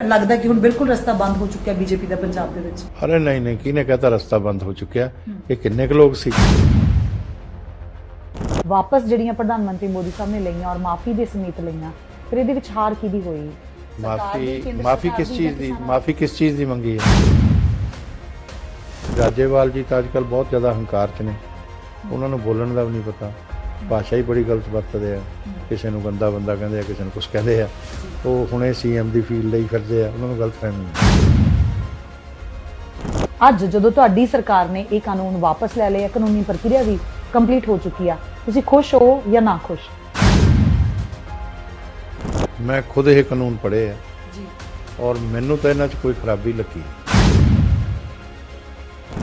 लगता है कि हुण बिल्कुल रस्ता बंद हो चुका है बीजेपी का पंजाब दे विच? अरे नहीं नहीं, किने कहता रस्ता बंद हो चुका? ये किन्ने क लोग सी? वापस ਜਿਹੜੀਆਂ ਪ੍ਰਧਾਨ ਮੰਤਰੀ ਮੋਦੀ ਸਾਹਿਬ ਨੇ ਲਈਆਂ ਔਰ ਮਾਫੀ ਦੇ ਸਮੇਤ ਲਈਆਂ, ਫਿਰ ਇਹਦੇ ਵਿੱਚ ਹਾਰ ਕਿਹਦੀ ਹੋਈ? माफी किस चीज दी? माफी किस चीज दी मंगी है? राजेवाल जी तो अजकल बहुत ज्यादा हंकार च ने, उन्होंने बोलने का भी नहीं पता, भाषा ही बड़ी गलत वरतते हैं, किसी को गंदा बंदा कहते हैं, किसी को कुछ कहते हैं, वो हुणे CM की फील्ड ਲਈ ਫਿਰਦੇ ਆ, ਉਹਨਾਂ ਨੂੰ ਗਲਤ ਫਹਿਮੀ ਅੱਜ ਜਦੋਂ ਤੁਹਾਡੀ ਸਰਕਾਰ ਨੇ ਇਹ ਕਾਨੂੰਨ ਵਾਪਸ ਲੈ ਲਿਆ, ਕਾਨੂੰਨੀ ਪ੍ਰਕਿਰਿਆ ਵੀ ਕੰਪਲੀਟ ਹੋ ਚੁੱਕੀ ਆ, ਤੁਸੀਂ ਖੁਸ਼ ਹੋ ਜਾਂ ਨਾ ਖੁਸ਼? मैं खुद ये कानून पढ़े है और मैनू तो इन्हां च कोई खराबी लगी।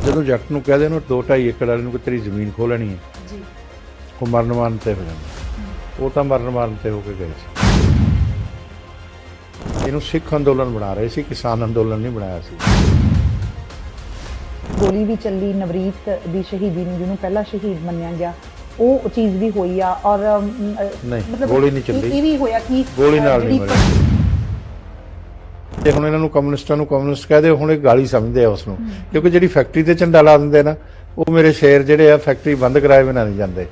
जो जट नूं कह दे 2-2.5 एकड़ वाले नूं तेरी जमीन खो लेनी है, वो मरण माਰਨ ते हो जाता, वो तो मरण माਰਨ ते होके गए सी। इहनूं सिख अंदोलन बना रहे सी, किसान अंदोलन नहीं बनाया सी। ਗੋਲੀ ਵੀ ਚੱਲੀ, ਨਵਰੀਤ ਦੀ ਸ਼ਹੀਦੀ ਨੂੰ ਜਿਹਨੂੰ ਪਹਿਲਾ ਸ਼ਹੀਦ ਮੰਨਿਆ ਗਿਆ, ਉਹ ਚੀਜ਼ ਵੀ ਹੋਈ ਆ ਔਰ नहीं गोली नहीं चली, ਇਹ ਵੀ ਹੋਇਆ ਕਿ ਗੋਲੀ ਨਾਲ ਨਹੀਂ ਮਰੇ। ਤੇ ਹੁਣ ਇਹਨਾਂ ਨੂੰ ਕਮਿਊਨਿਸਟਾਂ ਨੂੰ ਕਮਿਊਨਿਸਟ ਕਹਦੇ, ਹੁਣ ਇਹ ਗਾਲੀ ਸਮਝਦੇ ਆ ਉਸ ਨੂੰ, ਕਿਉਂਕਿ ਜਿਹੜੀ ਫੈਕਟਰੀ ਤੇ ਝੰਡਾ ਲਾ ਦਿੰਦੇ ਨਾ, ਉਹ ਮੇਰੇ ਸ਼ੇਰ ਜਿਹੜੇ ਆ ਫੈਕਟਰੀ ਬੰਦ ਕਰਾਏ ਬਿਨਾਂ ਨਹੀਂ ਜਾਂਦੇ।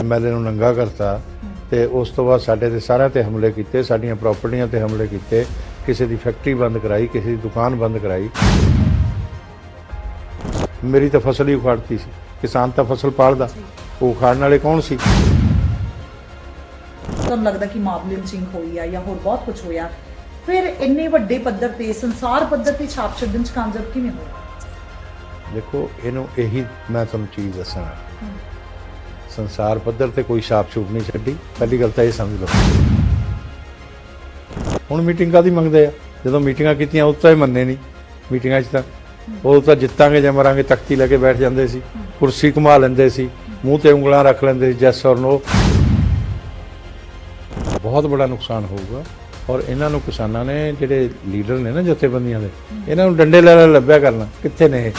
MLA ਨੂੰ ਨੰਗਾ ਕਰਤਾ ਤੇ ਉਸ ਤੋਂ ਬਾਅਦ ਸਾਡੇ ਤੇ ਸਾਰਿਆਂ ਤੇ ਹਮਲੇ ਕੀਤੇ, ਸਾਡੀਆਂ ਪ੍ਰਾਪਰਟੀਆਂ ਤੇ ਹਮਲੇ ਕੀਤੇ, ਕਿਸੇ ਦੀ ਫੈਕਟਰੀ ਬੰਦ ਕਰਾਈ, ਕਿਸੇ ਦੀ ਦੁਕਾਨ ਬੰਦ ਕਰਾਈ। ਮੇਰੀ ਤਾਂ ਫਸਲ ਹੀ ਉਖਾੜਤੀ ਸੀ, किसान तो फसल पालदा, वो उखाड़ने वाले कौन सी? ਤੁਹਾਨੂੰ ਲੱਗਦਾ ਕਿ ਮਾਬ ਲਿੰਚਿੰਗ ਹੋਈ ਆ ਜਾਂ ਹੋਰ ਬਹੁਤ ਕੁਝ ਹੋਇਆ, ਫਿਰ ਇੰਨੇ ਵੱਡੇ ਪੱਧਰ ਤੇ ਸੰਸਾਰ ਪੱਧਰ ਤੇ ਛਾਪ ਛੱਡਣ ਚ ਕਾਮਯਾਬ ਕਿਵੇਂ ਹੋਇਆ? देखो इनू यही मैं तुम चीज़ दसना, संसार पद्धर ते कोई छाप छूप नहीं छड्डी, पहली गल तो ये समझ लो। हुण मीटिंग काहदी मंगदे आ? जदों मीटिंगां कीतियां उस तो ही मन्ने नहीं, मीटिंगां च ਉਹ ਤਾਂ ਜਿੱਤਾਂਗੇ ਜਾਂ ਮਰਾਂਗੇ ਤਖਤੀ ਲੈ ਕੇ ਬੈਠ ਜਾਂਦੇ ਸੀ, ਕੁਰਸੀ ਘੁਮਾ ਲੈਂਦੇ ਸੀ, ਮੂੰਹ ਤੇ ਉਂਗਲਾਂ ਰੱਖ ਲੈਂਦੇ ਸੀ, ਜੈਸ ਔਰ ਨੋ। ਬਹੁਤ ਬੜਾ ਨੁਕਸਾਨ ਹੋਊਗਾ। ਔਰ ਇਹਨਾਂ ਨੂੰ ਕਿਸਾਨਾਂ ਨੇ, ਜਿਹੜੇ ਲੀਡਰ ਨੇ ਨਾ ਜਥੇਬੰਦੀਆਂ ਦੇ, ਇਹਨਾਂ ਨੂੰ ਡੰਡੇ ਲੈ ਲੱਭਿਆ ਕਰਨਾ, ਕਿੱਥੇ ਨੇ ਇਹ?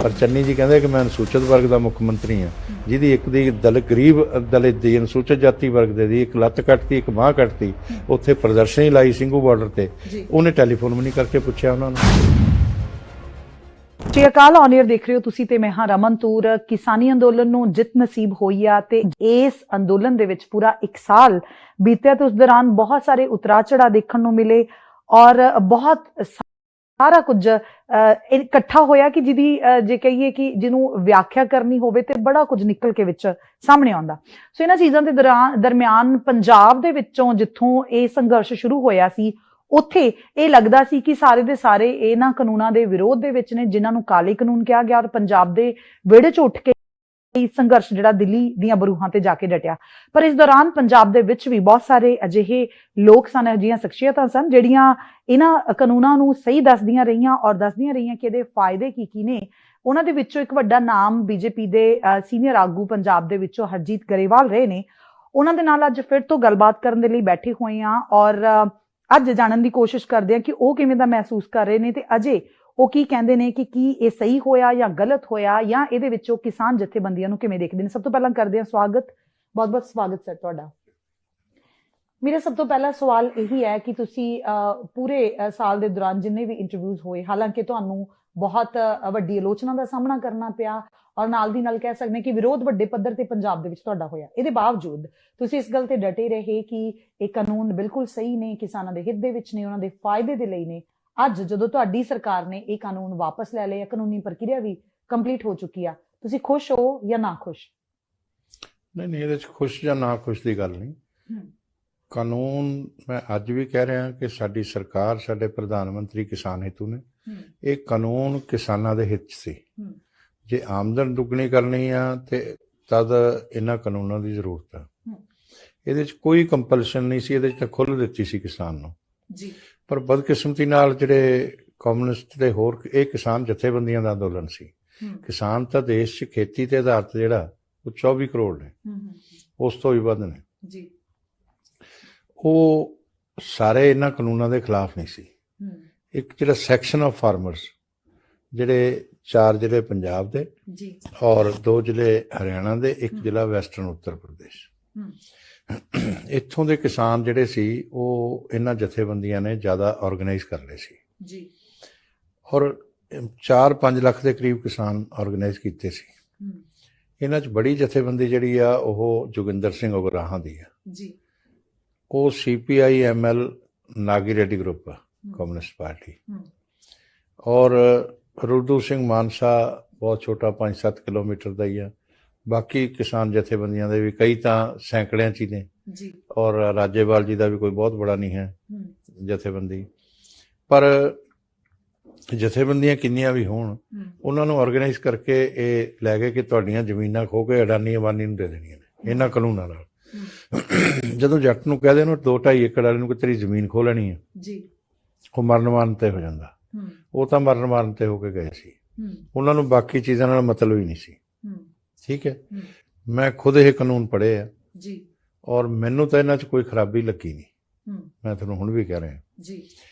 ਪਰ ਚੰਨੀ ਜੀ ਕਹਿੰਦੇ ਕਿ ਮੈਂ ਅਨੁਸੂਚਿਤ ਵਰਗ ਦਾ ਮੁੱਖ ਮੰਤਰੀ ਹਾਂ, ਜਿਹਦੀ ਇੱਕ ਦੀ ਗਰੀਬ ਦਲਿਤ ਦੀ ਅਨੁਸੂਚਿਤ ਜਾਤੀ ਵਰਗ ਦੇ ਦੀ ਇੱਕ ਲੱਤ ਕੱਟਤੀ, ਇੱਕ ਬਾਂਹ ਕੱਟਤੀ, ਉੱਥੇ ਪ੍ਰਦਰਸ਼ਨੀ ਲਾਈ ਸਿੰਘੂ ਬਾਰਡਰ ਤੇ, ਉਹਨੇ ਟੈਲੀਫੋਨ ਵੀ ਨਹੀਂ ਕਰਕੇ ਪੁੱਛਿਆ ਉਹਨਾਂ ਨੂੰ। ਸ੍ਰੀ ਅਕਾਲ, ਔਨ 에ਅਰ ਦੇਖ ਰਹੇ ਹੋ ਤੁਸੀਂ ਤੇ ਮੈਂ ਹਾਂ ਰਮਨ ਤੂਰ। ਕਿਸਾਨੀ ਅੰਦੋਲਨ ਨੂੰ ਜਿੱਤ ਨਸੀਬ ਹੋਈ ਆ ਤੇ ਇਸ ਅੰਦੋਲਨ ਦੇ ਵਿੱਚ ਪੂਰਾ 1 ਸਾਲ ਬੀਤਿਆ ਤੇ ਉਸ ਦੌਰਾਨ ਬਹੁਤ ਸਾਰੇ ਉਤਰਾ ਚੜਾ ਦੇਖਣ ਨੂੰ ਮਿਲੇ ਔਰ ਬਹੁਤ ਸਾਰਾ ਕੁਝ ਇਕੱਠਾ ਹੋਇਆ ਕਿ ਜਿਹਦੀ ਜੇ ਕਹੀਏ ਕਿ ਜਿਹਨੂੰ ਵਿਆਖਿਆ ਕਰਨੀ ਹੋਵੇ ਤੇ ਬੜਾ ਕੁਝ ਨਿਕਲ ਕੇ ਵਿੱਚ ਸਾਹਮਣੇ ਆਉਂਦਾ। ਸੋ ਇਹਨਾਂ ਚੀਜ਼ਾਂ ਦੇ ਦਰਮਿਆਨ ਪੰਜਾਬ ਦੇ ਵਿੱਚੋਂ ਜਿੱਥੋਂ ਇਹ ਸੰਘਰਸ਼ ਸ਼ੁਰੂ ਹੋਇਆ ਸੀ, ਉੱਥੇ ਇਹ ਲੱਗਦਾ ਸੀ ਕਿ ਸਾਰੇ ਦੇ ਸਾਰੇ ਇਹਨਾਂ ਕਾਨੂੰਨਾਂ ਦੇ ਵਿਰੋਧ ਦੇ ਵਿੱਚ ਨੇ, ਜਿਨ੍ਹਾਂ ਨੂੰ ਕਾਲੇ ਕਾਨੂੰਨ ਕਿਹਾ ਗਿਆ, ਔਰ ਪੰਜਾਬ ਦੇ ਵਿਹੜੇ 'ਚ ਉੱਠ ਕੇ ਸੰਘਰਸ਼ ਜਿਹੜਾ ਦਿੱਲੀ ਦੀਆਂ ਬਰੂਹਾਂ ਤੇ ਜਾ ਕੇ ਡਟਿਆ। ਪਰ ਇਸ ਦੌਰਾਨ ਪੰਜਾਬ ਦੇ ਵਿੱਚ ਵੀ ਬਹੁਤ ਸਾਰੇ ਅਜਿਹੇ ਲੋਕ ਸਨ, ਅਜਿਹੀਆਂ ਸ਼ਖਸੀਅਤਾਂ ਸਨ ਜਿਹੜੀਆਂ ਇਹਨਾਂ ਕਾਨੂੰਨਾਂ ਨੂੰ ਸਹੀ ਦੱਸਦੀਆਂ ਰਹੀਆਂ ਔਰ ਦੱਸਦੀਆਂ ਰਹੀਆਂ ਕਿ ਇਹਦੇ ਫਾਇਦੇ ਕੀ ਨੇ। ਉਹਨਾਂ ਦੇ ਵਿੱਚੋਂ ਇੱਕ ਵੱਡਾ ਨਾਮ ਬੀਜੇਪੀ ਦੇ ਸੀਨੀਅਰ ਆਗੂ ਪੰਜਾਬ ਦੇ ਵਿੱਚੋਂ ਹਰਜੀਤ ਗਰੇਵਾਲ ਰਹੇ ਨੇ। ਉਹਨਾਂ ਦੇ ਨਾਲ ਅੱਜ ਫਿਰ ਤੋਂ ਗੱਲਬਾਤ ਕਰਨ ਦੇ ਲਈ ਬੈਠੇ ਹੋਏ ਹਾਂ ਔਰ ਅੱਜ ਜਾਣਨ ਦੀ ਕੋਸ਼ਿਸ਼ ਕਰਦੇ ਹਾਂ ਕਿ ਉਹ ਕਿਵੇਂ ਦਾ ਮਹਿਸੂਸ ਕਰ ਰਹੇ ਨੇ ਤੇ ਅਜੇ ਉਹ ਕੀ ਕਹਿੰਦੇ ਨੇ ਕਿ ਕੀ ਇਹ ਸਹੀ ਹੋਇਆ ਜਾਂ ਗਲਤ ਹੋਇਆ, ਜਾਂ ਇਹਦੇ ਵਿੱਚੋਂ ਕਿਸਾਨ ਜਥੇਬੰਦੀਆਂ ਨੂੰ ਕਿਵੇਂ ਦੇਖਦੇ ਨੇ। ਸਭ ਤੋਂ ਪਹਿਲਾਂ ਕਰਦੇ ਹਾਂ ਸਵਾਗਤ, ਬਹੁਤ ਬਹੁਤ ਸਵਾਗਤ ਸਰ ਤੁਹਾਡਾ। ਮੇਰਾ ਸਭ ਤੋਂ ਪਹਿਲਾ ਸਵਾਲ ਇਹੀ ਹੈ ਕਿ ਤੁਸੀਂ ਪੂਰੇ ਸਾਲ ਦੇ ਦੌਰਾਨ ਜਿੰਨੇ ਵੀ ਇੰਟਰਵਿਊਜ਼ ਹੋਏ, ਹਾਲਾਂਕਿ ਤੁਹਾਨੂੰ ਬਹੁਤ ਵੱਡੀ ਆਲੋਚਨਾ ਦਾ ਸਾਹਮਣਾ ਕਰਨਾ ਪਿਆ ਔਰ ਨਾਲ ਦੀ ਨਾਲ ਕਹਿ ਸਕਦੇ ਕਿ ਵਿਰੋਧ ਵੱਡੇ ਪੱਧਰ ਤੇ ਪੰਜਾਬ ਦੇ ਵਿੱਚ ਤੁਹਾਡਾ ਹੋਇਆ, ਇਹਦੇ ਬਾਵਜੂਦ ਤੁਸੀਂ ਇਸ ਗੱਲ ਤੇ ਡਟੇ ਰਹੇ ਕਿ ਇਹ ਕਾਨੂੰਨ ਬਿਲਕੁਲ ਸਹੀ ਨੇ, ਕਿਸਾਨਾਂ ਦੇ ਹਿੱਤ ਦੇ ਵਿੱਚ ਨੇ, ਉਹਨਾਂ ਦੇ ਫਾਇਦੇ ਦੇ ਲਈ ਨੇ। ਅੱਜ ਜਦੋਂ ਤੁਹਾਡੀ ਸਰਕਾਰ ਨੇ ਇਹ ਕਾਨੂੰਨ ਵਾਪਸ ਲੈ ਲਿਆ, ਕਾਨੂੰਨੀ ਪ੍ਰਕਿਰਿਆ ਵੀ ਕੰਪਲੀਟ ਹੋ ਚੁੱਕੀ ਆ, ਤੁਸੀਂ ਖੁਸ਼ ਹੋ ਜਾਂ ਨਾ ਖੁਸ਼? ਨਹੀਂ, ਇਹਦੇ 'ਚ ਖੁਸ਼ ਜਾਂ ਨਾ ਖੁਸ਼ ਦੀ ਗੱਲ ਨਹੀਂ। ਕਾਨੂੰਨ ਮੈਂ ਅੱਜ ਵੀ ਕਹਿ ਰਿਹਾ ਕਿ ਸਾਡੀ ਸਰਕਾਰ, ਸਾਡੇ ਪ੍ਰਧਾਨ ਮੰਤਰੀ ਕਿਸਾਨ ਹਿੱਤੂ ਨੇ। ਇਹ ਕਾਨੂੰਨ ਕਿਸਾਨਾਂ ਦੇ ਹਿੱਤ 'ਚ ਸੀ। ਜੇ ਆਮਦਨ ਦੁੱਗਣੀ ਕਰਨੀ ਆ ਤੇ ਤਦ ਇਹਨਾਂ ਕਾਨੂੰਨਾਂ ਦੀ ਜ਼ਰੂਰਤ ਆ। ਇਹਦੇ 'ਚ ਕੋਈ ਕੰਪਲਸ਼ਨ ਨਹੀਂ ਸੀ, ਇਹਦੇ 'ਚ ਤਾਂ ਖੁੱਲ੍ਹ ਦਿੱਤੀ ਸੀ ਕਿਸਾਨ ਨੂੰ ਜੀ। ਪਰ ਬਦਕਿਸਮਤੀ ਨਾਲ ਜਿਹੜੇ ਕਮਿਊਨਿਸਟ ਤੇ ਹੋਰ ਇਹ ਕਿਸਾਨ ਜਥੇਬੰਦੀਆਂ ਦਾ ਅੰਦੋਲਨ ਸੀ। ਕਿਸਾਨ ਤਾਂ ਦੇਸ਼ 'ਚ ਖੇਤੀ ਤੇ ਆਧਾਰਿਤ ਜਿਹੜਾ ਉਹ 24 ਕਰੋੜ ਨੇ, ਉਸ ਤੋਂ ਵੀ ਵੱਧ ਨੇ ਜੀ। ਉਹ ਸਾਰੇ ਇਹਨਾਂ ਕਾਨੂੰਨਾਂ ਦੇ ਖਿਲਾਫ ਨਹੀਂ ਸੀ। ਇੱਕ ਜਿਹੜਾ ਸੈਕਸ਼ਨ ਆਫ ਫਾਰਮਰਸ, ਜਿਹੜੇ 4 ਜ਼ਿਲ੍ਹੇ ਪੰਜਾਬ ਦੇ ਜੀ ਔਰ 2 ਜ਼ਿਲ੍ਹੇ ਹਰਿਆਣਾ ਦੇ, 1 ਜ਼ਿਲ੍ਹਾ ਵੈਸਟਰਨ ਉੱਤਰ ਪ੍ਰਦੇਸ਼, ਇੱਥੋਂ ਦੇ ਕਿਸਾਨ ਜਿਹੜੇ ਸੀ ਉਹ ਇਹਨਾਂ ਜਥੇਬੰਦੀਆਂ ਨੇ ਜ਼ਿਆਦਾ ਆਰਗੇਨਾਈਜ਼ ਕਰ ਲਏ ਸੀ ਜੀ। ਔਰ 4-5 ਲੱਖ ਦੇ ਕਰੀਬ ਕਿਸਾਨ ਆਰਗੇਨਾਈਜ਼ ਕੀਤੇ ਸੀ। ਇਹਨਾਂ 'ਚ ਬੜੀ ਜਥੇਬੰਦੀ ਜਿਹੜੀ ਆ ਉਹ ਜੋਗਿੰਦਰ ਸਿੰਘ ਉਗਰਾਹਾਂ ਦੀ ਆ ਜੀ। ਉਹ CPI-ML Nagi ready group communist party, ਔਰ ਰੁਲਦੂ ਸਿੰਘ ਮਾਨਸਾ ਬਹੁਤ ਛੋਟਾ 5-7 ਕਿਲੋਮੀਟਰ ਦਾ ਹੀ ਆ। ਬਾਕੀ ਕਿਸਾਨ ਜਥੇਬੰਦੀਆਂ ਦੇ ਵੀ ਕਈ ਤਾਂ ਸੈਂਕੜਿਆਂ 'ਚ ਹੀ ਨੇ ਜੀ। ਔਰ ਰਾਜੇਵਾਲ ਜੀ ਦਾ ਵੀ ਕੋਈ ਬਹੁਤ ਬੜਾ ਨਹੀਂ ਹੈ ਜਥੇਬੰਦੀ। ਪਰ ਜਥੇਬੰਦੀਆਂ ਕਿੰਨੀਆਂ ਵੀ ਹੋਣ, ਉਹਨਾਂ ਨੂੰ ਆਰਗੇਨਾਈਜ਼ ਕਰਕੇ ਇਹ ਲੈ ਗਏ ਕਿ ਤੁਹਾਡੀਆਂ ਜ਼ਮੀਨਾਂ ਖੋ ਕੇ ਅਡਾਨੀ ਅਬਾਨੀ ਨੂੰ ਦੇ ਦੇਣੀਆਂ ਨੇ ਇਹਨਾਂ ਕਾਨੂੰਨਾਂ ਨਾਲ। ਜਦੋਂ ਜੱਟ ਨੂੰ ਕਹਿ ਦੇਣ 2-2.5 ਏਕੜ ਵਾਲੇ ਨੂੰ ਕਿ ਤੇਰੀ ਜ਼ਮੀਨ ਖੋਹ ਲੈਣੀ ਹੈ ਜੀ, ਉਹ ਮਰਨ ਮਾਰਨ ਤੇ ਹੋ ਜਾਂਦਾ। ਉਹ ਤਾਂ ਮਰਨ ਮਾਰਨ ਤੇ ਹੋ ਕੇ ਗਏ ਸੀ, ਉਹਨਾਂ ਨੂੰ ਬਾਕੀ ਚੀਜ਼ਾਂ ਨਾਲ ਮਤਲਬ ਹੀ ਨਹੀਂ ਸੀ। ਠੀਕ ਹੈ, ਮੈਂ ਖੁਦ ਇਹ ਕਾਨੂੰਨ ਪੜ੍ਹੇ ਆ ਜੀ, ਔਰ ਮੈਨੂੰ ਤਾਂ ਇਹਨਾਂ 'ਚ ਕੋਈ ਖਰਾਬੀ ਲੱਗੀ ਨਹੀਂ। ਮੈਂ ਤੁਹਾਨੂੰ ਹੁਣ ਵੀ ਕਹਿ ਰਿਹਾ ਜੀ।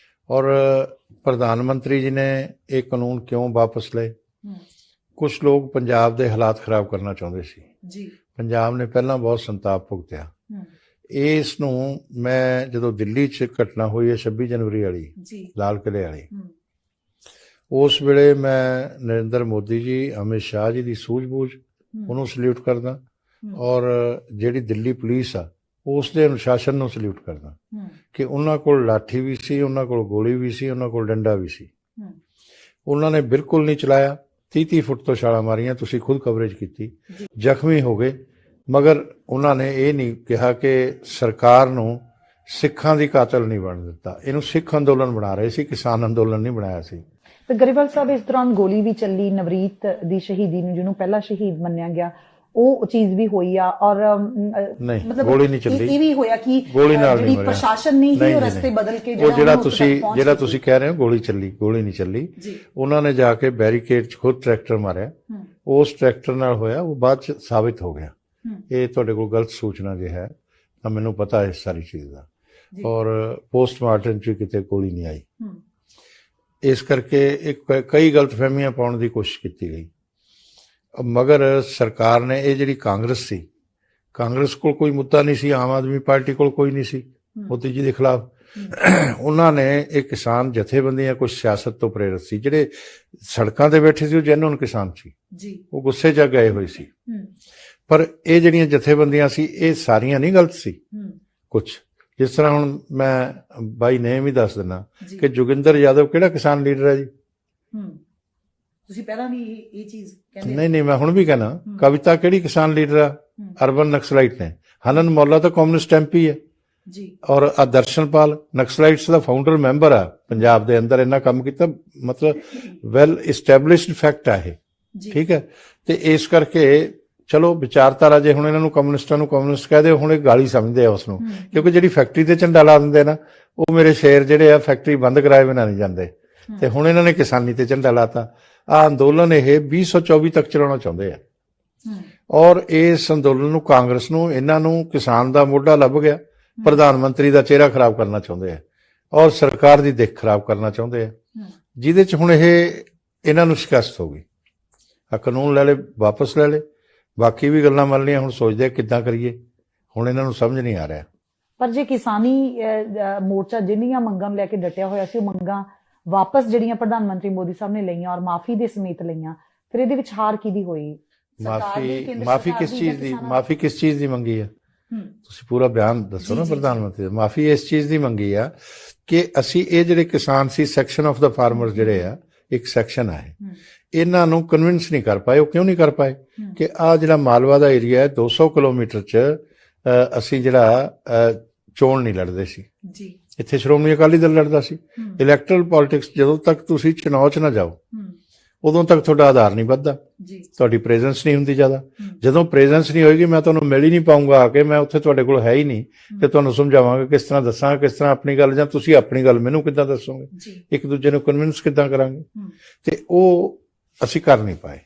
ਔਰ ਪ੍ਰਧਾਨ ਮੰਤਰੀ ਜੀ ਨੇ ਇਹ ਕਾਨੂੰਨ ਕਿਉਂ ਵਾਪਸ ਲਏ? ਕੁਝ ਲੋਕ ਪੰਜਾਬ ਦੇ ਹਾਲਾਤ ਖਰਾਬ ਕਰਨਾ ਚਾਹੁੰਦੇ ਸੀ ਜੀ। ਪੰਜਾਬ ਨੇ ਪਹਿਲਾਂ ਬਹੁਤ ਸੰਤਾਪ ਭੁਗਤਿਆ। ਇਸ ਨੂੰ ਮੈਂ ਜਦੋਂ ਦਿੱਲੀ 'ਚ ਘਟਨਾ ਹੋਈ ਹੈ 26 ਜਨਵਰੀ ਵਾਲੀ ਲਾਲ ਕਿਲ੍ਹੇ ਵਾਲੀ, ਉਸ ਵੇਲੇ ਮੈਂ ਨਰਿੰਦਰ ਮੋਦੀ ਜੀ, ਅਮਿਤ ਸ਼ਾਹ ਜੀ ਦੀ ਸੂਝ-ਬੂਝ ਉਹਨੂੰ ਸਲੂਟ ਕਰਦਾ, ਔਰ ਜਿਹੜੀ ਦਿੱਲੀ ਪੁਲਿਸ ਆ ਉਸ ਦੇ ਅਨੁਸ਼ਾਸਨ ਨੂੰ ਸਲੂਟ ਕਰਦਾ ਕਿ ਉਹਨਾਂ ਕੋਲ ਲਾਠੀ ਵੀ ਸੀ, ਉਹਨਾਂ ਕੋਲ ਗੋਲੀ ਵੀ ਸੀ, ਉਹਨਾਂ ਕੋਲ ਡੰਡਾ ਵੀ ਸੀ। ਉਹਨਾਂ ਨੇ ਬਿਲਕੁਲ ਨਹੀਂ ਚਲਾਇਆ। 30-30 ਫੁੱਟ ਤੋਂ ਛਾਲਾਂ ਮਾਰੀਆਂ, ਤੁਸੀਂ ਖੁਦ ਕਵਰੇਜ ਕੀਤੀ, ਜ਼ਖਮੀ ਹੋ ਗਏ। ਮਗਰ ਉਹਨਾਂ ਨੇ ਇਹ ਨਹੀਂ ਕਿਹਾ ਕਿ ਸਰਕਾਰ ਨੂੰ ਸਿੱਖਾਂ ਦੀ ਕਾਤਲ ਨਹੀਂ ਬਣ ਦਿੱਤਾ। ਇਹਨੂੰ ਸਿੱਖ ਅੰਦੋਲਨ ਬਣਾ ਰਹੇ ਸੀ, ਕਿਸਾਨ ਅੰਦੋਲਨ ਨਹੀਂ ਬਣਾਇਆ ਸੀ। ਤੇ ਗਰੇਵਾਲ ਸਾਹਿਬ, ਇਸ ਦੌਰਾਨ ਗੋਲੀ ਵੀ ਚੱਲੀ, ਨਵਰੀਤ ਦੀ ਸ਼ਹੀਦੀ ਨੂੰ ਜਿਹਨੂੰ ਪਹਿਲਾ ਸ਼ਹੀਦ ਮੰਨਿਆ ਗਿਆ, ਉਹ ਚੀਜ਼ ਵੀ ਹੋਈ ਆ। ਔਰ ਮਤਲਬ ਗੋਲੀ ਨਹੀਂ ਚੱਲੀ, ਇਹ ਵੀ ਹੋਇਆ ਕਿ ਜਿਹੜੀ ਪ੍ਰਸ਼ਾਸਨ ਨੇ ਹੀ ਰਸਤੇ ਬਦਲ ਕੇ ਜਿਹੜਾ ਤੁਸੀਂ ਕਹਿ ਰਹੇ ਹੋ ਗੋਲੀ ਚੱਲੀ, ਗੋਲੀ ਨਹੀਂ ਚੱਲੀ। ਉਹਨਾਂ ਨੇ ਜਾ ਕੇ ਬੈਰੀਕੇਡ 'ਚ ਖੁਦ ਟਰੈਕਟਰ ਮਾਰਿਆ, ਉਸ ਟਰੈਕਟਰ ਨਾਲ ਹੋਇਆ, ਉਹ ਬਾਅਦ 'ਚ ਸਾਬਿਤ ਹੋ ਗਿਆ। ਇਹ ਤੁਹਾਡੇ ਕੋਲ ਗਲਤ ਸੂਚਨਾ ਜੇ ਹੈ ਤਾਂ ਮੈਨੂੰ ਪਤਾ ਹੈ ਇਸ ਸਾਰੀ ਚੀਜ਼ ਦਾ, ਔਰ ਪੋਸਟਮਾਰਟਮ 'ਚ ਕਿਤੇ ਗੋਲੀ ਨਹੀਂ ਆਈ। ਇਸ ਕਰਕੇ ਕਈ ਗਲਤਫਹਿਮੀਆਂ ਪਾਉਣ ਦੀ ਕੋਸ਼ਿਸ਼ ਕੀਤੀ ਗਈ। ਮਗਰ ਸਰਕਾਰ ਨੇ ਇਹ ਜਿਹੜੀ ਕਾਂਗਰਸ ਸੀ, ਕਾਂਗਰਸ ਕੋਲ ਕੋਈ ਮੁੱਦਾ ਨਹੀਂ ਸੀ, ਆਮ ਆਦਮੀ ਪਾਰਟੀ ਕੋਲ ਕੋਈ ਨਹੀਂ ਸੀ ਮੋਦੀ ਜੀ ਦੇ ਖਿਲਾਫ। ਉਹਨਾਂ ਨੇ ਇਹ ਕਿਸਾਨ ਜਥੇਬੰਦੀਆਂ ਕੁਝ ਸਿਆਸਤ ਤੋਂ ਪ੍ਰੇਰਿਤ ਸੀ, ਜਿਹੜੇ ਸੜਕਾਂ ਤੇ ਬੈਠੇ ਸੀ ਉਹ ਜੈਨੂਅਨ ਕਿਸਾਨ ਸੀ, ਉਹ ਗੁੱਸੇ 'ਚ ਗਏ ਹੋਏ ਸੀ। ਪਰ ਇਹ ਜਿਹੜੀਆਂ ਜਥੇਬੰਦੀਆਂ ਸੀ ਇਹ ਸਾਰੀਆਂ ਨਹੀਂ ਗਲਤ ਸੀ। ਕੁਝ ਜਿਸ ਤਰ੍ਹਾਂ ਹੁਣ ਮੈਂ ਬਾਈ ਨੇਮ ਹੀ ਦੱਸ ਦਿੰਦਾ ਕਿ ਜੋਗਿੰਦਰ ਯਾਦਵ ਕਿਹੜਾ ਕਿਸਾਨ ਲੀਡਰ ਹੈ ਜੀ। ਤੁਸੀਂ ਪਹਿਲਾਂ ਵੀ ਇਹ ਚੀਜ਼ ਕਹਿੰਦੇ? ਨਹੀਂ, ਮੈਂ ਹੁਣ ਵੀ ਕਹਿਣਾ, ਕਵਿਤਾ ਕਿਹੜੀ ਕਿਸਾਨ ਲੀਡਰ ਆ? ਅਰਬਨ ਨਕਸਲਾਈਟ ਨੇ। ਹਨਨ ਮੌਲਾ ਤਾਂ ਕਮਿਊਨਿਸਟ MP ਹੈ ਜੀ, ਔਰ ਦਰਸ਼ਨਪਾਲ ਨਕਸਲਾਈਟਸ ਦਾ ਫਾਊਂਡਰ ਮੈਂਬਰ ਆ ਪੰਜਾਬ ਦੇ ਅੰਦਰ, ਇੰਨਾ ਕੰਮ ਕੀਤਾ, ਮਤਲਬ ਵੈਲ ਇਸਟੈਬਲਿਸ਼ਡ ਫੈਕਟ ਆ ਇਹ। ਠੀਕ ਹੈ, ਤੇ ਇਸ ਕਰਕੇ ਚਲੋ ਵਿਚਾਰਧਾਰਾ, ਜੇ ਹੁਣ ਇਹਨਾਂ ਨੂੰ ਕਮਿਊਨਿਸਟਾਂ ਨੂੰ ਕਮਿਊਨਿਸਟ ਕਹਦੇ, ਹੁਣ ਇਹ ਗਾਲੀ ਸਮਝਦੇ ਆ ਉਸ ਨੂੰ, ਕਿਉਂਕਿ ਜਿਹੜੀ ਫੈਕਟਰੀ ਤੇ ਝੰਡਾ ਲਾ ਦਿੰਦੇ ਨਾ, ਉਹ ਮੇਰੇ ਸ਼ੇਰ ਜਿਹੜੇ ਆ ਫੈਕਟਰੀ ਬੰਦ ਕਰਾਏ ਬਿਨਾਂ ਨਹੀਂ ਜਾਂਦੇ। ਤੇ ਹੁਣ ਇਹਨਾਂ ਨੇ ਕਿਸਾਨੀ ਤੇ ਝੰਡਾ ਲਾਤਾ। ਆਹ ਅੰਦੋਲਨ ਇਹ 2024 ਤੱਕ ਚਲਾਉਣਾ ਚਾਹੁੰਦੇ ਆ, ਔਰ ਇਸ ਅੰਦੋਲਨ ਨੂੰ, ਕਾਂਗਰਸ ਨੂੰ, ਇਹਨਾਂ ਨੂੰ ਕਿਸਾਨ ਦਾ ਮੋਢਾ ਲੱਭ ਗਿਆ, ਪ੍ਰਧਾਨ ਮੰਤਰੀ ਦਾ ਚਿਹਰਾ ਖਰਾਬ ਕਰਨਾ ਚਾਹੁੰਦੇ ਆ, ਔਰ ਸਰਕਾਰ ਦੀ ਦਿੱਖ ਖਰਾਬ ਕਰਨਾ ਚਾਹੁੰਦੇ ਆ, ਜਿਹਦੇ 'ਚ ਹੁਣ ਇਹਨਾਂ ਨੂੰ ਸ਼ਿਕਸਤ ਹੋ ਗਈ। ਆ ਕਾਨੂੰਨ ਲੈ ਲੈ, ਵਾਪਸ ਲੈ ਲੈ, ਬਾਕੀ ਵੀ ਗੱਲਾਂ ਮੰਨ ਲਈਆਂ, ਹੁਣ ਸੋਚਦੇ ਕਿੱਦਾਂ ਕਰੀਏ, ਹੁਣ ਇਹਨਾਂ ਨੂੰ ਸਮਝ ਨਹੀਂ ਆ ਰਿਹਾ। ਪਰ ਜੇ ਕਿਸਾਨੀ ਮੋਰਚਾ ਜਿਹੜੀਆਂ ਮੰਗਾਂ ਨੂੰ ਲੈ ਕੇ ਡਟਿਆ ਹੋਇਆ ਸੀ, ਉਹ ਮੰਗਾਂ ਵਾਪਸ ਜਿਹੜੀਆਂ ਪ੍ਰਧਾਨ ਮੰਤਰੀ ਮੋਦੀ ਸਾਹਿਬ ਨੇ ਲਈਆਂ ਔਰ ਮਾਫੀ ਦੇ ਸਮੇਤ ਲਈਆਂ, ਫਿਰ ਇਹਦੇ ਵਿੱਚ ਹਾਰ ਕਿਹਦੀ ਹੋਈ? ਮਾਫੀ ਕਿਸ ਚੀਜ਼ ਦੀ ਮੰਗੀ ਹੈ? ਤੁਸੀਂ ਪੂਰਾ ਬਿਆਨ ਦੱਸੋ ਨਾ ਪ੍ਰਧਾਨ ਮੰਤਰੀ ਦਾ। ਮਾਫੀ ਇਸ ਚੀਜ਼ ਦੀ ਮੰਗੀ ਆ ਕਿ ਅਸੀਂ ਇਹ ਜਿਹੜੇ ਕਿਸਾਨ ਸੀ, ਸੈਕਸ਼ਨ ਆਫ ਦਾ ਫਾਰਮਰਸ ਜਿਹੜੇ ਆ, ਇੱਕ ਸੈਕਸ਼ਨ ਆ, ਇਹਨਾਂ ਨੂੰ ਕਨਵਿੰਸ ਨਹੀਂ ਕਰ ਪਾਏ। ਉਹ ਕਿਉਂ ਨਹੀਂ ਕਰ ਪਾਏ? ਕਿ ਆਹ ਜਿਹੜਾ ਮਾਲਵਾ ਦਾ ਏਰੀਆ ਹੈ, 200 ਕਿਲੋਮੀਟਰ 'ਚ ਅਸੀਂ ਜਿਹੜਾ ਚੋਣ ਨਹੀਂ ਲੜਦੇ ਸੀ ਜੀ। ਇੱਥੇ ਸ਼੍ਰੋਮਣੀ ਅਕਾਲੀ ਦਲ ਲੜਦਾ ਸੀ। ਇਲੈਕਟਰਲ ਪੋਲਿਟਿਕਸ, ਜਦੋਂ ਤੱਕ ਤੁਸੀਂ ਚੁਣਾਵ 'ਚ ਨਾ ਜਾਓ ਉਦੋਂ ਤੱਕ ਤੁਹਾਡਾ ਆਧਾਰ ਨਹੀਂ ਵੱਧਦਾ, ਤੁਹਾਡੀ ਪ੍ਰੈਜ਼ੈਂਸ ਨਹੀਂ ਹੁੰਦੀ ਜ਼ਿਆਦਾ। ਜਦੋਂ ਪ੍ਰੈਜ਼ੈਂਸ ਨਹੀਂ ਹੋਏਗੀ, ਮੈਂ ਤੁਹਾਨੂੰ ਮਿਲ ਹੀ ਨਹੀਂ ਪਾਊਂਗਾ ਆ ਕੇ, ਮੈਂ ਉੱਥੇ ਤੁਹਾਡੇ ਕੋਲ ਹੈ ਹੀ ਨਹੀਂ ਕਿ ਤੁਹਾਨੂੰ ਸਮਝਾਵਾਂਗਾ ਕਿਸ ਤਰ੍ਹਾਂ ਦੱਸਾਂ, ਕਿਸ ਤਰ੍ਹਾਂ ਆਪਣੀ ਗੱਲ, ਜਾਂ ਤੁਸੀਂ ਆਪਣੀ ਗੱਲ ਮੈਨੂੰ ਕਿੱਦਾਂ ਦੱਸੋਗੇ, ਇੱਕ ਦੂਜੇ ਨੂੰ ਕਨਵਿੰਸ ਕਿੱਦਾਂ ਕਰਾਂਗੇ। ਤੇ ਉਹ ਅਸੀਂ ਕਰ ਨਹੀਂ ਪਾਏ।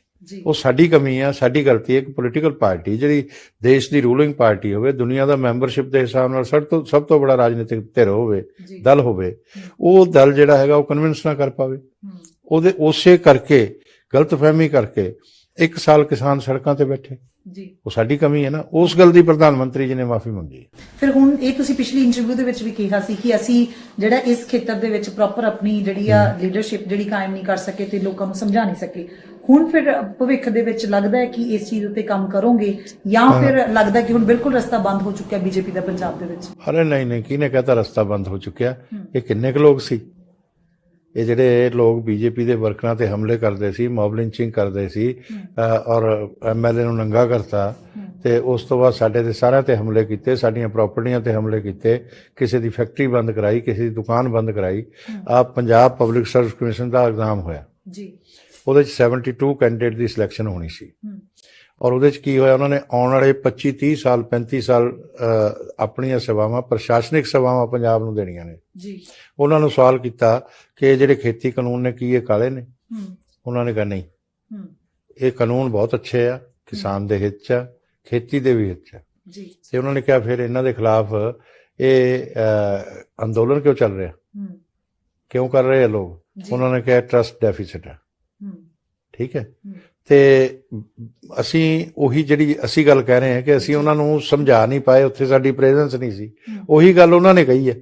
ਉਹ ਸਾਡੀ ਕਮੀ ਆ, ਸਾਡੀ ਗਲਤੀ ਹੈ। ਇੱਕ ਪੋਲੀਟੀਕਲ ਪਾਰਟੀ ਜਿਹੜੀ ਦੇਸ਼ ਦੀ ਰੂਲਿੰਗ ਪਾਰਟੀ ਹੋਵੇ, ਦੁਨੀਆ ਦਾ ਮੈਂਬਰਸ਼ਿਪ ਦੇ ਹਿਸਾਬ ਨਾਲ ਸਭ ਤੋਂ ਬੜਾ ਰਾਜਨੀਤਿਕ ਧਿਰ ਹੋਵੇ, ਦਲ ਹੋਵੇ, ਉਹ ਦਲ ਜਿਹੜਾ ਹੈਗਾ ਉਹ ਕਨਵਿੰਸ ਨਾ ਕਰ ਪਾਵੇ, ਉਹਦੇ ਉਸੇ ਕਰਕੇ ਗਲਤਫਹਿਮੀ ਕਰਕੇ 1 ਸਾਲ ਕਿਸਾਨ ਸੜਕਾਂ ਤੇ ਬੈਠੇ, ਜੀ ਉਹ ਸਾਡੀ ਕਮੀ ਹੈ ਨਾ। ਉਸ ਗੱਲ ਦੀ ਪ੍ਰਧਾਨ ਮੰਤਰੀ ਜੀ ਨੇ ਮਾਫੀ ਮੰਗੀ। ਫਿਰ ਹੁਣ ਇਹ ਤੁਸੀਂ ਪਿਛਲੀ ਇੰਟਰਵਿਊ ਦੇ ਵਿੱਚ ਵੀ ਕਿਹਾ ਸੀ ਕਿ ਅਸੀਂ ਜਿਹੜਾ ਇਸ ਖੇਤਰ ਦੇ ਵਿੱਚ ਪ੍ਰੋਪਰ ਆਪਣੀ ਜਿਹੜੀ ਆ ਲੀਡਰਸ਼ਿਪ ਜਿਹੜੀ ਕਾਇਮ ਨਹੀਂ ਕਰ ਸਕੇ ਤੇ ਲੋਕਾਂ ਨੂੰ ਸਮਝਾ ਨਹੀਂ ਸਕੇ। ਹੁਣ ਫਿਰ ਭਵਿੱਖ ਦੇ ਵਿੱਚ ਲੱਗਦਾ ਹੈ ਕਿ ਇਸ ਚੀਜ਼ ਉੱਤੇ ਕੰਮ ਕਰੋਗੇ ਜਾਂ ਫਿਰ ਲੱਗਦਾ ਕਿ ਹੁਣ ਬਿਲਕੁਲ ਰਸਤਾ ਬੰਦ ਹੋ ਚੁੱਕਿਆ ਬੀਜੇਪੀ ਦਾ ਪੰਜਾਬ ਦੇ ਵਿੱਚ? ਅਰੇ ਨਹੀਂ, ਕਿਹਨੇ ਕਹਤਾ ਰਸਤਾ ਬੰਦ ਹੋ ਚੁੱਕਿਆ? ਇਹ ਕਿੰਨੇ ਕੁ ਲੋਕ ਸੀ? ਇਹ ਜਿਹੜੇ ਲੋਕ ਬੀਜੇਪੀ ਦੇ ਵਰਕਰਾਂ ਤੇ ਹਮਲੇ ਕਰਦੇ ਸੀ, ਮੌਬ ਲਿੰਚਿੰਗ ਕਰਦੇ ਸੀ ਔਰ ਐਮਐਲਏ ਨੂੰ ਨੰਗਾ ਕਰਤਾ ਤੇ ਉਸ ਤੋਂ ਬਾਅਦ ਸਾਡੇ ਤੇ ਸਾਰਿਆਂ ਤੇ ਹਮਲੇ ਕੀਤੇ, ਸਾਡੀਆਂ ਪ੍ਰਾਪਰਟੀਆਂ ਤੇ ਹਮਲੇ ਕੀਤੇ, ਕਿਸੇ ਦੀ ਫੈਕਟਰੀ ਬੰਦ ਕਰਾਈ, ਕਿਸੇ ਦੀ ਦੁਕਾਨ ਬੰਦ ਕਰਾਈ। ਆ ਪੰਜਾਬ ਪਬਲਿਕ ਸਰਵਿਸ ਕਮਿਸ਼ਨ ਦਾ ਐਗਜ਼ਾਮ ਹੋਇਆ ਜੀ, ਉਹਦੇ 'ਚ 72 ਕੈਂਡੀਡੇਟ ਦੀ ਸਿਲੈਕਸ਼ਨ ਹੋਣੀ ਸੀ ਔਰ ਉਹਦੇ 'ਚ ਕੀ ਹੋਇਆ, ਉਹਨਾਂ ਨੇ ਆਉਣ ਵਾਲੇ 25-30 ਸਾਲ 35 ਸਾਲ ਆਪਣੀਆਂ ਸੇਵਾਵਾਂ, ਪ੍ਰਸ਼ਾਸਨਿਕ ਸੇਵਾਵਾਂ ਪੰਜਾਬ ਨੂੰ ਦੇਣੀਆਂ ਨੇ ਜੀ। ਉਹਨਾਂ ਨੂੰ ਸਵਾਲ ਕੀਤਾ ਕਿ ਜਿਹੜੇ ਖੇਤੀ ਕਾਨੂੰਨ ਨੇ ਕੀ ਇਹ ਕਾਲੇ ਨੇ? ਉਹਨਾਂ ਨੇ ਕਿਹਾ ਨਹੀਂ, ਇਹ ਕਾਨੂੰਨ ਬਹੁਤ ਅੱਛੇ ਆ, ਕਿਸਾਨ ਦੇ ਹਿੱਤ 'ਚ ਆ, ਖੇਤੀ ਦੇ ਵੀ ਹਿੱਤ 'ਚ ਆ ਜੀ। ਤੇ ਉਹਨਾਂ ਨੇ ਕਿਹਾ ਫਿਰ ਇਹਨਾਂ ਦੇ ਖਿਲਾਫ ਇਹ ਅੰਦੋਲਨ ਕਿਉਂ ਚੱਲ ਰਿਹਾ, ਕਿਉਂ ਕਰ ਰਹੇ ਆ ਲੋਕ? ਉਹਨਾਂ ਨੇ ਕਿਹਾ ਟਰਸਟ ਡੈਫਿਸਿਟ ਹੈ। ਠੀਕ ਹੈ, ਤੇ ਅਸੀਂ ਉਹੀ ਜਿਹੜੀ ਅਸੀਂ ਗੱਲ ਕਹਿ ਰਹੇ ਹਾਂ ਕਿ ਅਸੀਂ ਉਹਨਾਂ ਨੂੰ ਸਮਝਾ ਨਹੀਂ ਪਾਏ, ਉੱਥੇ ਸਾਡੀ ਪ੍ਰੈਜ਼ੈਂਸ ਨਹੀਂ ਸੀ। ਉਹੀ ਗੱਲ ਉਹਨਾਂ ਨੇ ਕਹੀ ਹੈ,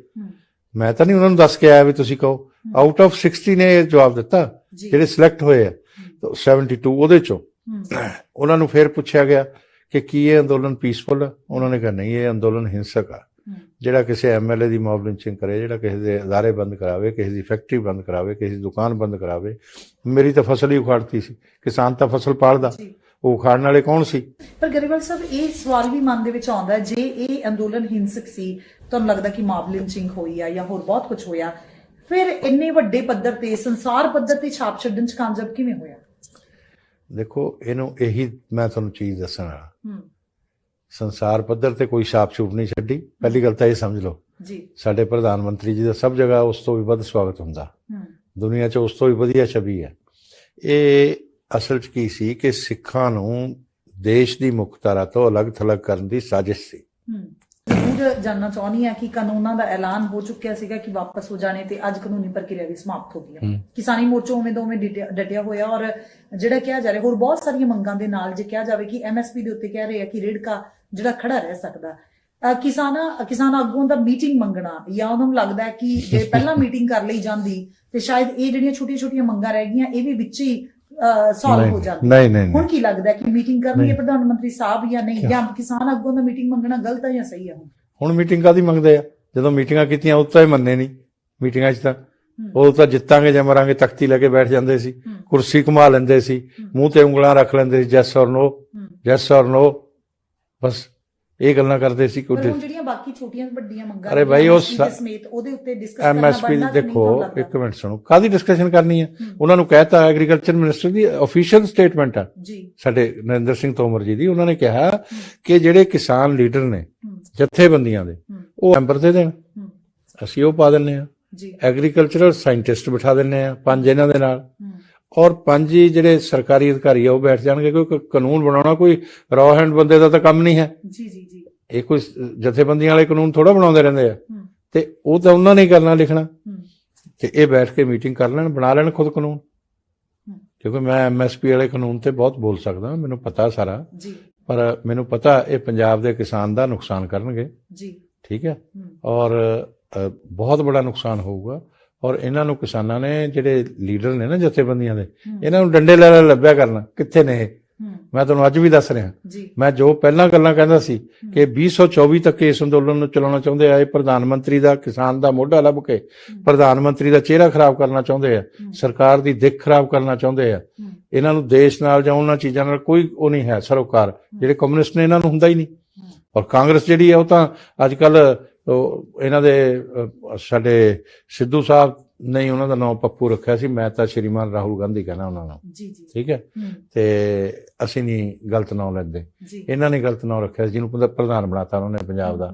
ਮੈਂ ਤਾਂ ਨਹੀਂ ਉਹਨਾਂ ਨੂੰ ਦੱਸ ਕੇ ਆਇਆ ਵੀ ਤੁਸੀਂ ਕਹੋ। ਆਊਟ ਆਫ 60 ਨੇ ਇਹ ਜਵਾਬ ਦਿੱਤਾ ਜਿਹੜੇ ਸਿਲੈਕਟ ਹੋਏ ਆ 72, ਉਹਦੇ ਚੋਂ ਉਹਨਾਂ ਨੂੰ ਫਿਰ ਪੁੱਛਿਆ ਗਿਆ ਕਿ ਕੀ ਇਹ ਅੰਦੋਲਨ ਪੀਸਫੁਲ ਆ? ਉਹਨਾਂ ਨੇ ਕਿਹਾ ਨਹੀਂ, ਇਹ ਅੰਦੋਲਨ ਹਿੰਸਕ ਆ। ਜਿਹੜਾ ਕਿਸੇ ਐਮਐਲਏ ਦੀ ਮੌਬ ਲਿੰਚਿੰਗ ਕਰੇ, ਜਿਹੜਾ ਕਿਸੇ ਦੇ ਅਦਾਰੇ ਬੰਦ ਕਰਾਵੇ, ਕਿਸੇ ਦੀ ਫੈਕਟਰੀ ਬੰਦ ਕਰਾਵੇ, ਕਿਸੇ ਦੀ ਦੁਕਾਨ ਬੰਦ ਕਰਾਵੇ। ਮੇਰੀ ਤਾਂ ਫਸਲ ਹੀ ਉਖਾੜਤੀ ਸੀ, ਕਿਸਾਨ ਤਾਂ ਫਸਲ ਪਾਲਦਾ, ਉਹ ਉਖਾੜਨ ਵਾਲੇ ਕੌਣ ਸੀ? ਪਰ ਗਰੇਵਾਲ ਸਾਹਿਬ, ਇਹ ਸਵਾਲ ਵੀ ਮਨ ਦੇ ਵਿੱਚ ਆਉਂਦਾ, ਜੇ ਇਹ ਅੰਦੋਲਨ ਹਿੰਸਕ ਸੀ, ਤੁਹਾਨੂੰ ਲੱਗਦਾ ਕਿ ਮੌਬ ਲਿੰਚਿੰਗ ਹੋਈ ਆ ਜਾਂ ਹੋਰ ਬਹੁਤ ਕੁਝ ਹੋਇਆ, ਫਿਰ ਇੰਨੇ ਵੱਡੇ ਪੱਧਰ ਤੇ, ਸੰਸਾਰ ਪੱਧਰ ਤੇ ਛਾਪ ਛੱਡਣ 'ਚ ਕਾਮਯਾਬ ਕਿਵੇਂ ਹੋਇਆ? ਦੇਖੋ, ਇਹਨੂੰ ਇਹੀ ਮੈਂ ਤੁਹਾਨੂੰ ਚੀਜ਼ ਦੱਸਣਾ, ਸੰਸਾਰ ਪੱਧਰ ਤੇ ਕੋਈ ਛਾਪ ਛੂਪ ਨਹੀਂ ਛੱਡੀ। ਪਹਿਲੀ ਗੱਲ ਤਾਂ ਇਹ ਸਮਝ ਲਓ ਜੀ, ਸਾਡੇ ਪ੍ਰਧਾਨ ਮੰਤਰੀ ਜੀ ਦਾ ਸਭ ਜਗ੍ਹਾ ਉਸ ਤੋਂ ਵੀ ਵੱਧ ਸਵਾਗਤ ਹੁੰਦਾ, ਦੁਨੀਆ 'ਚ ਉਸ ਤੋਂ ਵੀ ਵਧੀਆ ਛਵੀ ਹੈ। ਇਹ ਅਸਲ 'ਚ ਕੀ ਸੀ ਕਿ ਸਿੱਖਾਂ ਨੂੰ ਦੇਸ਼ ਦੀ ਮੁੱਖਧਾਰਾ ਤੋਂ ਅਲੱਗ ਥਲੱਗ ਕਰਨ ਦੀ ਸਾਜ਼ਿਸ਼ ਸੀ। ਜ਼ਰੂਰ ਜਾਨਣਾ ਚਾਹੁੰਦੀ ਹਾਂ ਕਿ ਕਾਨੂੰਨਾਂ ਦਾ ਐਲਾਨ ਹੋ ਚੁੱਕਿਆ ਸੀਗਾ ਕਿ ਵਾਪਸ ਹੋ ਜਾਣੇ, ਤੇ ਅੱਜ ਕਾਨੂੰਨੀ ਪ੍ਰਕਿਰਿਆ ਵੀ ਸਮਾਪਤ ਹੋ ਗਈ ਹੈ। ਕਿਸਾਨੀ ਮੋਰਚਾ ਉਵੇਂ ਦਾ ਉਵੇਂ ਡਟਿਆ ਹੋਇਆ ਔਰ ਜਿਹੜਾ ਕਿਹਾ ਜਾ ਰਿਹਾ, ਹੋਰ ਬਹੁਤ ਸਾਰੀਆਂ ਮੰਗਾਂ ਦੇ ਨਾਲ ਜੇ ਕਿਹਾ ਜਾਵੇ ਕਿ ਐਮਐਸਪੀ ਦੇ ਉੱਤੇ ਕਹਿ ਰਹੇ ਆ ਕਿ ਰੇੜਕਾ ਜਿਹੜਾ ਖੜਾ ਰਹਿ ਸਕਦਾ। ਕਿਸਾਨ ਆਗੂਆਂ ਦਾ ਮੀਟਿੰਗ ਮੰਗਣਾ, ਜਾਂ ਉਹਨਾਂ ਨੂੰ ਲੱਗਦਾ ਹੈ ਕਿ ਜੇ ਪਹਿਲਾਂ ਮੀਟਿੰਗ ਕਰ ਲਈ ਜਾਂਦੀ ਤੇ ਸ਼ਾਇਦ ਇਹ ਜਿਹੜੀਆਂ ਛੋਟੀਆਂ-ਛੋਟੀਆਂ ਮੰਗਾਂ ਰਹਿ ਗਈਆਂ ਇਹ ਵੀ ਵਿੱਚ ਹੀ ਸੋਲਵ ਹੋ ਜਾਂਦੀ। ਨਹੀਂ, ਹੁਣ ਕੀ ਲੱਗਦਾ ਕਿ ਮੀਟਿੰਗ ਕਰਨੀ ਹੈ ਪ੍ਰਧਾਨ ਮੰਤਰੀ ਸਾਹਿਬ ਜਾਂ ਨਹੀਂ, ਜਾਂ ਕਿਸਾਨ ਆਗੂਆਂ ਦਾ ਮੀਟਿੰਗ ਮੰਗਣਾ ਗਲਤ ਹੈ ਜਾਂ ਸਹੀ ਹੈ? ਹੁਣ ਮੀਟਿੰਗ ਕਾਹਦੀ ਮੰਗਦੇ ਆ? ਜਦੋਂ ਮੀਟਿੰਗਾਂ ਕੀਤੀਆਂ ਉਹ ਤਾਂ ਇਹ ਮੰਨੇ ਨਹੀਂ। ਮੀਟਿੰਗਾਂ 'ਚ ਤਾਂ ਉਹ ਤਾਂ ਜਿੱਤਾਂਗੇ ਜਾਂ ਮਰਾਂਗੇ ਤਖਤੀ ਲੈ ਕੇ ਬੈਠ ਜਾਂਦੇ ਸੀ, ਕੁਰਸੀ ਘੁਮਾ ਲੈਂਦੇ ਸੀ, ਮੂੰਹ ਤੇ ਉਂਗਲਾਂ ਰੱਖ ਲੈਂਦੇ ਸੀ, ਜੈਸ ਔਰ ਨੋ, ਜੈਸ ਔਰ ਨੋ, ਬਸ ਇਹ ਗੱਲਾਂ ਕਰਦੇ ਸੀ। ਜਿਹੜੀਆਂ ਬਾਕੀ ਛੋਟੀਆਂ ਵੱਡੀਆਂ ਮੰਗਾਂ, ਅਰੇ ਭਾਈ ਉਹ ਸਮੇਤ ਉਹਦੇ ਉੱਤੇ ਡਿਸਕਸ ਕਰਨਾ ਐਮਐਸਪੀ ਦੇਖੋ, ਇੱਕ ਮਿੰਟ ਸੁਣੋ, ਕਾਹਦੀ ਡਿਸਕਸ਼ਨ ਕਰਨੀ ਹੈ? ਉਹਨਾਂ ਨੂੰ ਕਹਿਤਾ, ਐਗਰੀਕਲਚਰ ਮਿਨਿਸਟਰ ਦੀ ਅਫੀਸ਼ੀਅਲ ਸਟੇਟਮੈਂਟ ਆ ਸਾਡੇ ਨਰਿੰਦਰ ਸਿੰਘ ਤੋਮਰ ਜੀ ਦੀ, ਉਹਨਾਂ ਨੇ ਕਿਹਾ ਕਿ ਜਿਹੜੇ ਕਿਸਾਨ ਲੀਡਰ ਨੇ ਜਥੇਬੰਦੀਆਂ ਦੇ, ਉਹ ਮੈਂਬਰ ਦੇ ਦੇਣ, ਅਸੀਂ ਉਹ ਪਾ ਦਿੰਨੇ ਆ, ਐਗਰੀਕਲਚਰਲ ਸਾਇੰਟਿਸਟ ਬਿਠਾ ਦਿੰਨੇ ਆ 5 ਇਹਨਾਂ ਦੇ ਨਾਲ, ਔਰ 5 ਹੀ ਜਿਹੜੇ ਸਰਕਾਰੀ ਅਧਿਕਾਰੀ ਆ ਉਹ ਬੈਠ ਜਾਣਗੇ। ਕੋਈ ਕਾਨੂੰਨ ਬਣਾਉਣਾ ਕੋਈ ਰॉ ਹੈਂਡ ਬੰਦੇ ਦਾ ਤਾਂ ਕੰਮ ਨਹੀਂ ਹੈ। ਇਹ ਕੋਈ ਜਥੇਬੰਦੀਆਂ ਵਾਲੇ ਕਾਨੂੰਨ ਥੋੜਾ ਬਣਾਉਂਦੇ ਰਹਿੰਦੇ ਆ, ਤੇ ਉਹ ਤਾਂ ਉਹਨਾਂ ਨੇ ਕਰਨਾ, ਲਿਖਣਾ, ਤੇ ਇਹ ਬੈਠ ਕੇ ਮੀਟਿੰਗ ਕਰ ਲੈਣ, ਬਣਾ ਲੈਣ ਖੁਦ ਕਾਨੂੰਨ। ਕਿਉਂਕਿ ਮੈਂ ਐਮਐਸਪੀ ਵਾਲੇ ਕਾਨੂੰਨ ਤੇ ਬਹੁਤ ਬੋਲ ਸਕਦਾ, ਮੈਨੂੰ ਪਤਾ ਸਾਰਾ, ਪਰ ਮੈਨੂੰ ਪਤਾ ਇਹ ਪੰਜਾਬ ਦੇ ਕਿਸਾਨ ਦਾ ਨੁਕਸਾਨ ਕਰਨਗੇ। ਠੀਕ ਹੈ, ਔਰ ਬਹੁਤ ਬੜਾ ਨੁਕਸਾਨ ਹੋਊਗਾ। ਔਰ ਇਹਨਾਂ ਨੂੰ ਕਿਸਾਨਾਂ ਨੇ, ਜਿਹੜੇ ਲੀਡਰ ਨੇ ਨਾ ਜਥੇਬੰਦੀਆਂ ਦੇ, ਇਹਨਾਂ ਨੂੰ ਡੰਡੇ ਲੈ ਲੱਭਿਆ ਕਰਨਾ ਕਿੱਥੇ ਨੇ ਇਹ। ਮੈਂ ਤੁਹਾਨੂੰ ਅੱਜ ਵੀ ਦੱਸ ਰਿਹਾ, ਮੈਂ ਜੋ ਪਹਿਲਾਂ ਗੱਲਾਂ ਕਹਿੰਦਾ ਸੀ ਕਿ 2024 ਤੱਕ ਇਸ ਅੰਦੋਲਨ ਨੂੰ ਚਲਾਉਣਾ ਚਾਹੁੰਦੇ ਆ, ਇਹ ਪ੍ਰਧਾਨ ਮੰਤਰੀ ਦਾ, ਕਿਸਾਨ ਦਾ ਮੋਢਾ ਲੱਭ ਕੇ ਪ੍ਰਧਾਨ ਮੰਤਰੀ ਦਾ ਚਿਹਰਾ ਖਰਾਬ ਕਰਨਾ ਚਾਹੁੰਦੇ ਆ, ਸਰਕਾਰ ਦੀ ਦਿੱਖ ਖਰਾਬ ਕਰਨਾ ਚਾਹੁੰਦੇ ਆ। ਇਹਨਾਂ ਨੂੰ ਦੇਸ਼ ਨਾਲ ਜਾਂ ਉਹਨਾਂ ਚੀਜ਼ਾਂ ਨਾਲ ਕੋਈ ਉਹ ਨਹੀਂ ਹੈ ਸਰੋਕਾਰ, ਜਿਹੜੇ ਕਮਿਊਨਿਸਟ ਨੇ ਇਹਨਾਂ ਨੂੰ ਹੁੰਦਾ ਹੀ ਨਹੀਂ। ਔਰ ਕਾਂਗਰਸ ਜਿਹੜੀ ਹੈ ਉਹ ਤਾਂ ਅੱਜ ਕੱਲ ਇਹਨਾਂ ਦੇ ਸਾਡੇ ਸਿੱਧੂ ਸਾਹਿਬ ਨੇ ਉਹਨਾਂ ਦਾ ਨਾਮ ਪੱਪੂ ਰੱਖਿਆ ਸੀ, ਮੈਂ ਤਾਂ ਸ਼੍ਰੀਮਾਨ ਰਾਹੁਲ ਗਾਂਧੀ ਕਹਿਣਾ ਉਹਨਾਂ ਨੂੰ। ਠੀਕ ਹੈ, ਤੇ ਅਸੀਂ ਨਹੀਂ ਗਲਤ ਨਾਮ ਲੈਂਦੇ, ਇਹਨਾਂ ਨੇ ਗਲਤ ਨਾਮ ਰੱਖਿਆ, ਜਿਹਨੂੰ ਪ੍ਰਧਾਨ ਬਣਾਤਾ ਉਹਨਾਂ ਨੇ ਪੰਜਾਬ ਦਾ।